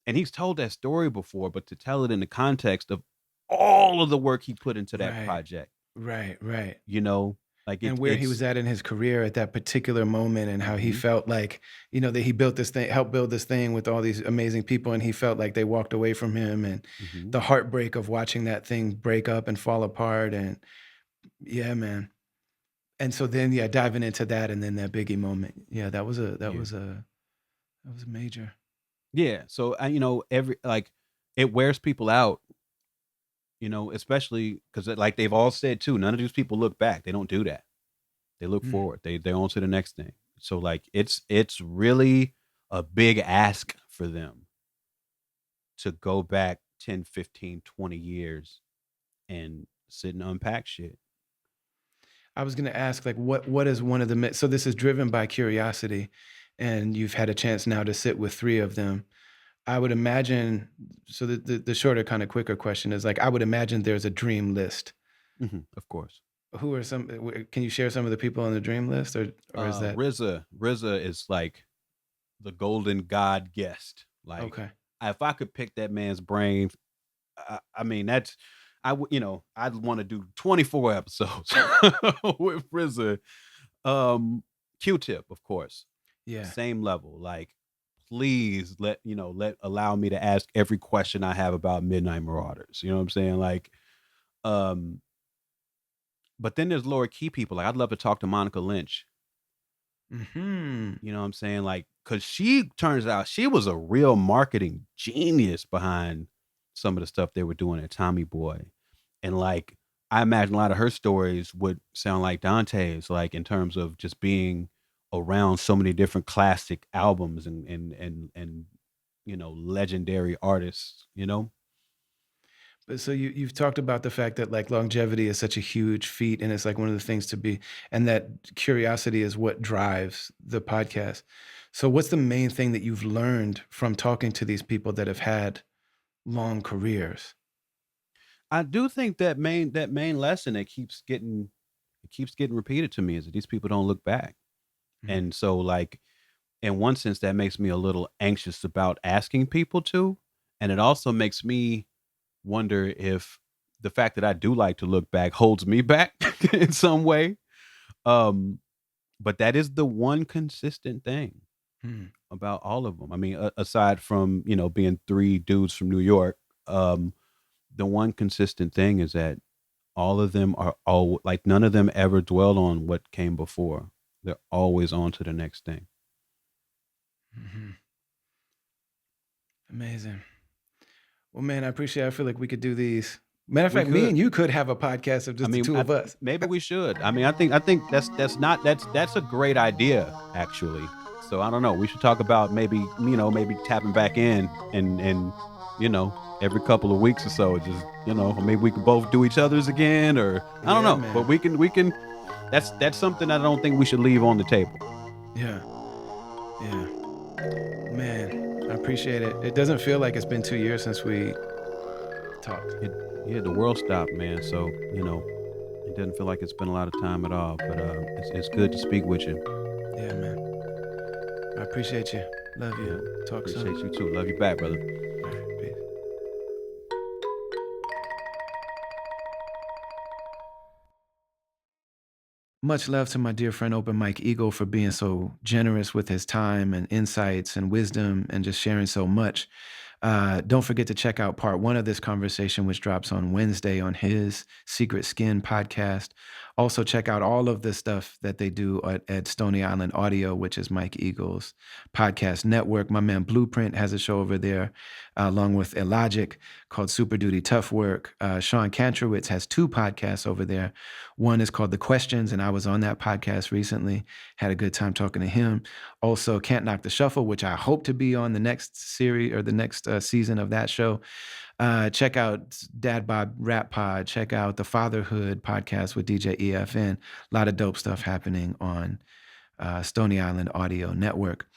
and he's told that story before, but to tell it in the context of all of the work he put into that Right. project, Right. Right. you know, like And where he was it's at in his career at that particular moment and how he hmm felt like, that he built this thing, helped build this thing with all these amazing people, and he felt like they walked away from him, and hmm the heartbreak of watching that thing break up and fall apart. And yeah, man. And so then, yeah, diving into that and then that Biggie moment. Yeah, yeah. that was major. Yeah. So every like it wears people out, especially because like they've all said too, none of these people look back. They don't do that. They look Mm. forward. They're on to the next thing. So like it's really a big ask for them to go back 10, 15, 20 years and sit and unpack shit. I was gonna ask, like, what is one of the so this is driven by curiosity, and you've had a chance now to sit with three of them. I would imagine, so the shorter, kind of quicker question is, like, I would imagine there's a dream list. Of course. Who are some? Can you share some of the people on the dream list, or is that RZA is like the golden god guest. Like, okay? if I could pick that man's brain, I mean, that's I would, I'd want to do 24 episodes with RZA. Q-Tip, of course, Yeah. same level. Like, please let allow me to ask every question I have about Midnight Marauders. You know what I'm saying? Like, um, but then there's lower key people. Like, I'd love to talk to Monica Lynch. Hmm. You know what I'm saying? Like, cause she turns out she was a real marketing genius behind some of the stuff they were doing at Tommy Boy. And like, I imagine a lot of her stories would sound like Dante's, like in terms of just being around so many different classic albums and legendary artists. But so you've talked about the fact that, like, longevity is such a huge feat, and it's like one of the things to be, and that curiosity is what drives the podcast. So what's the main thing that you've learned from talking to these people that have had long careers? I do think that main lesson that keeps getting repeated to me is that these people don't look back. Mm. And so like in one sense that makes me a little anxious about asking people to, and it also makes me wonder if the fact that I do like to look back holds me back in some way. um but that is the one consistent thing Mm. about all of them. I mean, aside from being three dudes from New York, um the one consistent thing is that all of them are all like, none of them ever dwell on what came before. They're always on to the next thing. Mhm. Amazing. Well, man, I appreciate it. I feel like we could do these. Matter of We fact, me could. and you could have a podcast of I just the mean, two of us. maybe we should. I mean, I think that's a great idea actually. So I don't know. We should talk about maybe tapping back in and every couple of weeks or so, just or maybe we could both do each other's again, or I don't Yeah, know. But man. we can. That's something I don't think we should leave on the table. Yeah. Yeah. Man, I appreciate it. It doesn't feel like it's been 2 years since we talked. It, yeah, the world stopped, man. So it doesn't feel like it's been a lot of time at all. But it's good to speak with you. Yeah, man. I appreciate you. Love Yeah, you. Talk appreciate soon. you too. Love you back, brother. All right. Peace. Much love to my dear friend Open Mike Eagle for being so generous with his time and insights and wisdom and just sharing so much. Don't forget to check out part one of this conversation, which drops on Wednesday on his Secret Skin podcast. Also, check out all of the stuff that they do at Stony Island Audio, which is Mike Eagle's podcast network. My man Blueprint has a show over there, along with Illogic, called Super Duty Tough Work. Sean Kantrowitz has two podcasts over there. One is called The Questions, and I was on that podcast recently. Had a good time talking to him. Also, Can't Knock the Shuffle, which I hope to be on the next series or the next season of that show. Check out Dad Bod Rap Pod. Check out the Fatherhood podcast with DJ EFN. A lot of dope stuff happening on Stony Island Audio Network.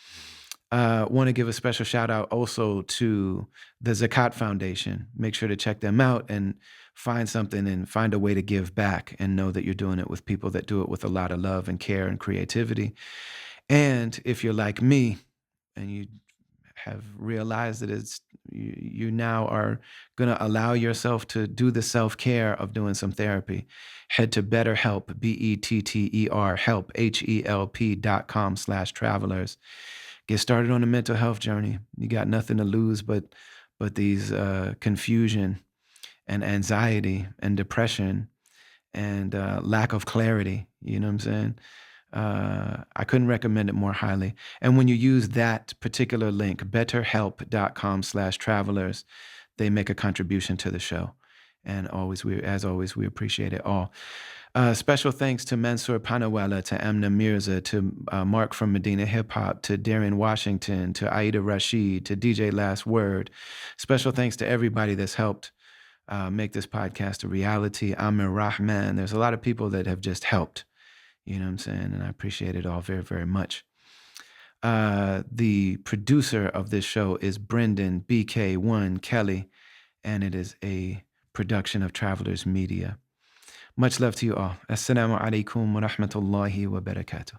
Want to give a special shout out also to the Zakat Foundation. Make sure to check them out and find something and find a way to give back and know that you're doing it with people that do it with a lot of love and care and creativity. And if you're like me and you have realized that you now are going to allow yourself to do the self-care of doing some therapy, head to BetterHelp, BETTER, help, HELP.com/travelers. Get started on a mental health journey. You got nothing to lose but these confusion and anxiety and depression and lack of clarity. You know what I'm saying? I couldn't recommend it more highly. And when you use that particular link, betterhelp.com/travelers, they make a contribution to the show. And as always, we appreciate it all. Special thanks to Mansour Panawala, to Amna Mirza, to Mark from Medina Hip Hop, to Darren Washington, to Aida Rashid, to DJ Last Word. Special thanks to everybody that's helped make this podcast a reality. Amir Rahman. There's a lot of people that have just helped. You know what I'm saying? And I appreciate it all very, very much. The producer of this show is Brendan BK1 Kelly, and it is a production of Travelers Media. Much love to you all. Assalamu alaikum wa rahmatullahi wa barakatuh.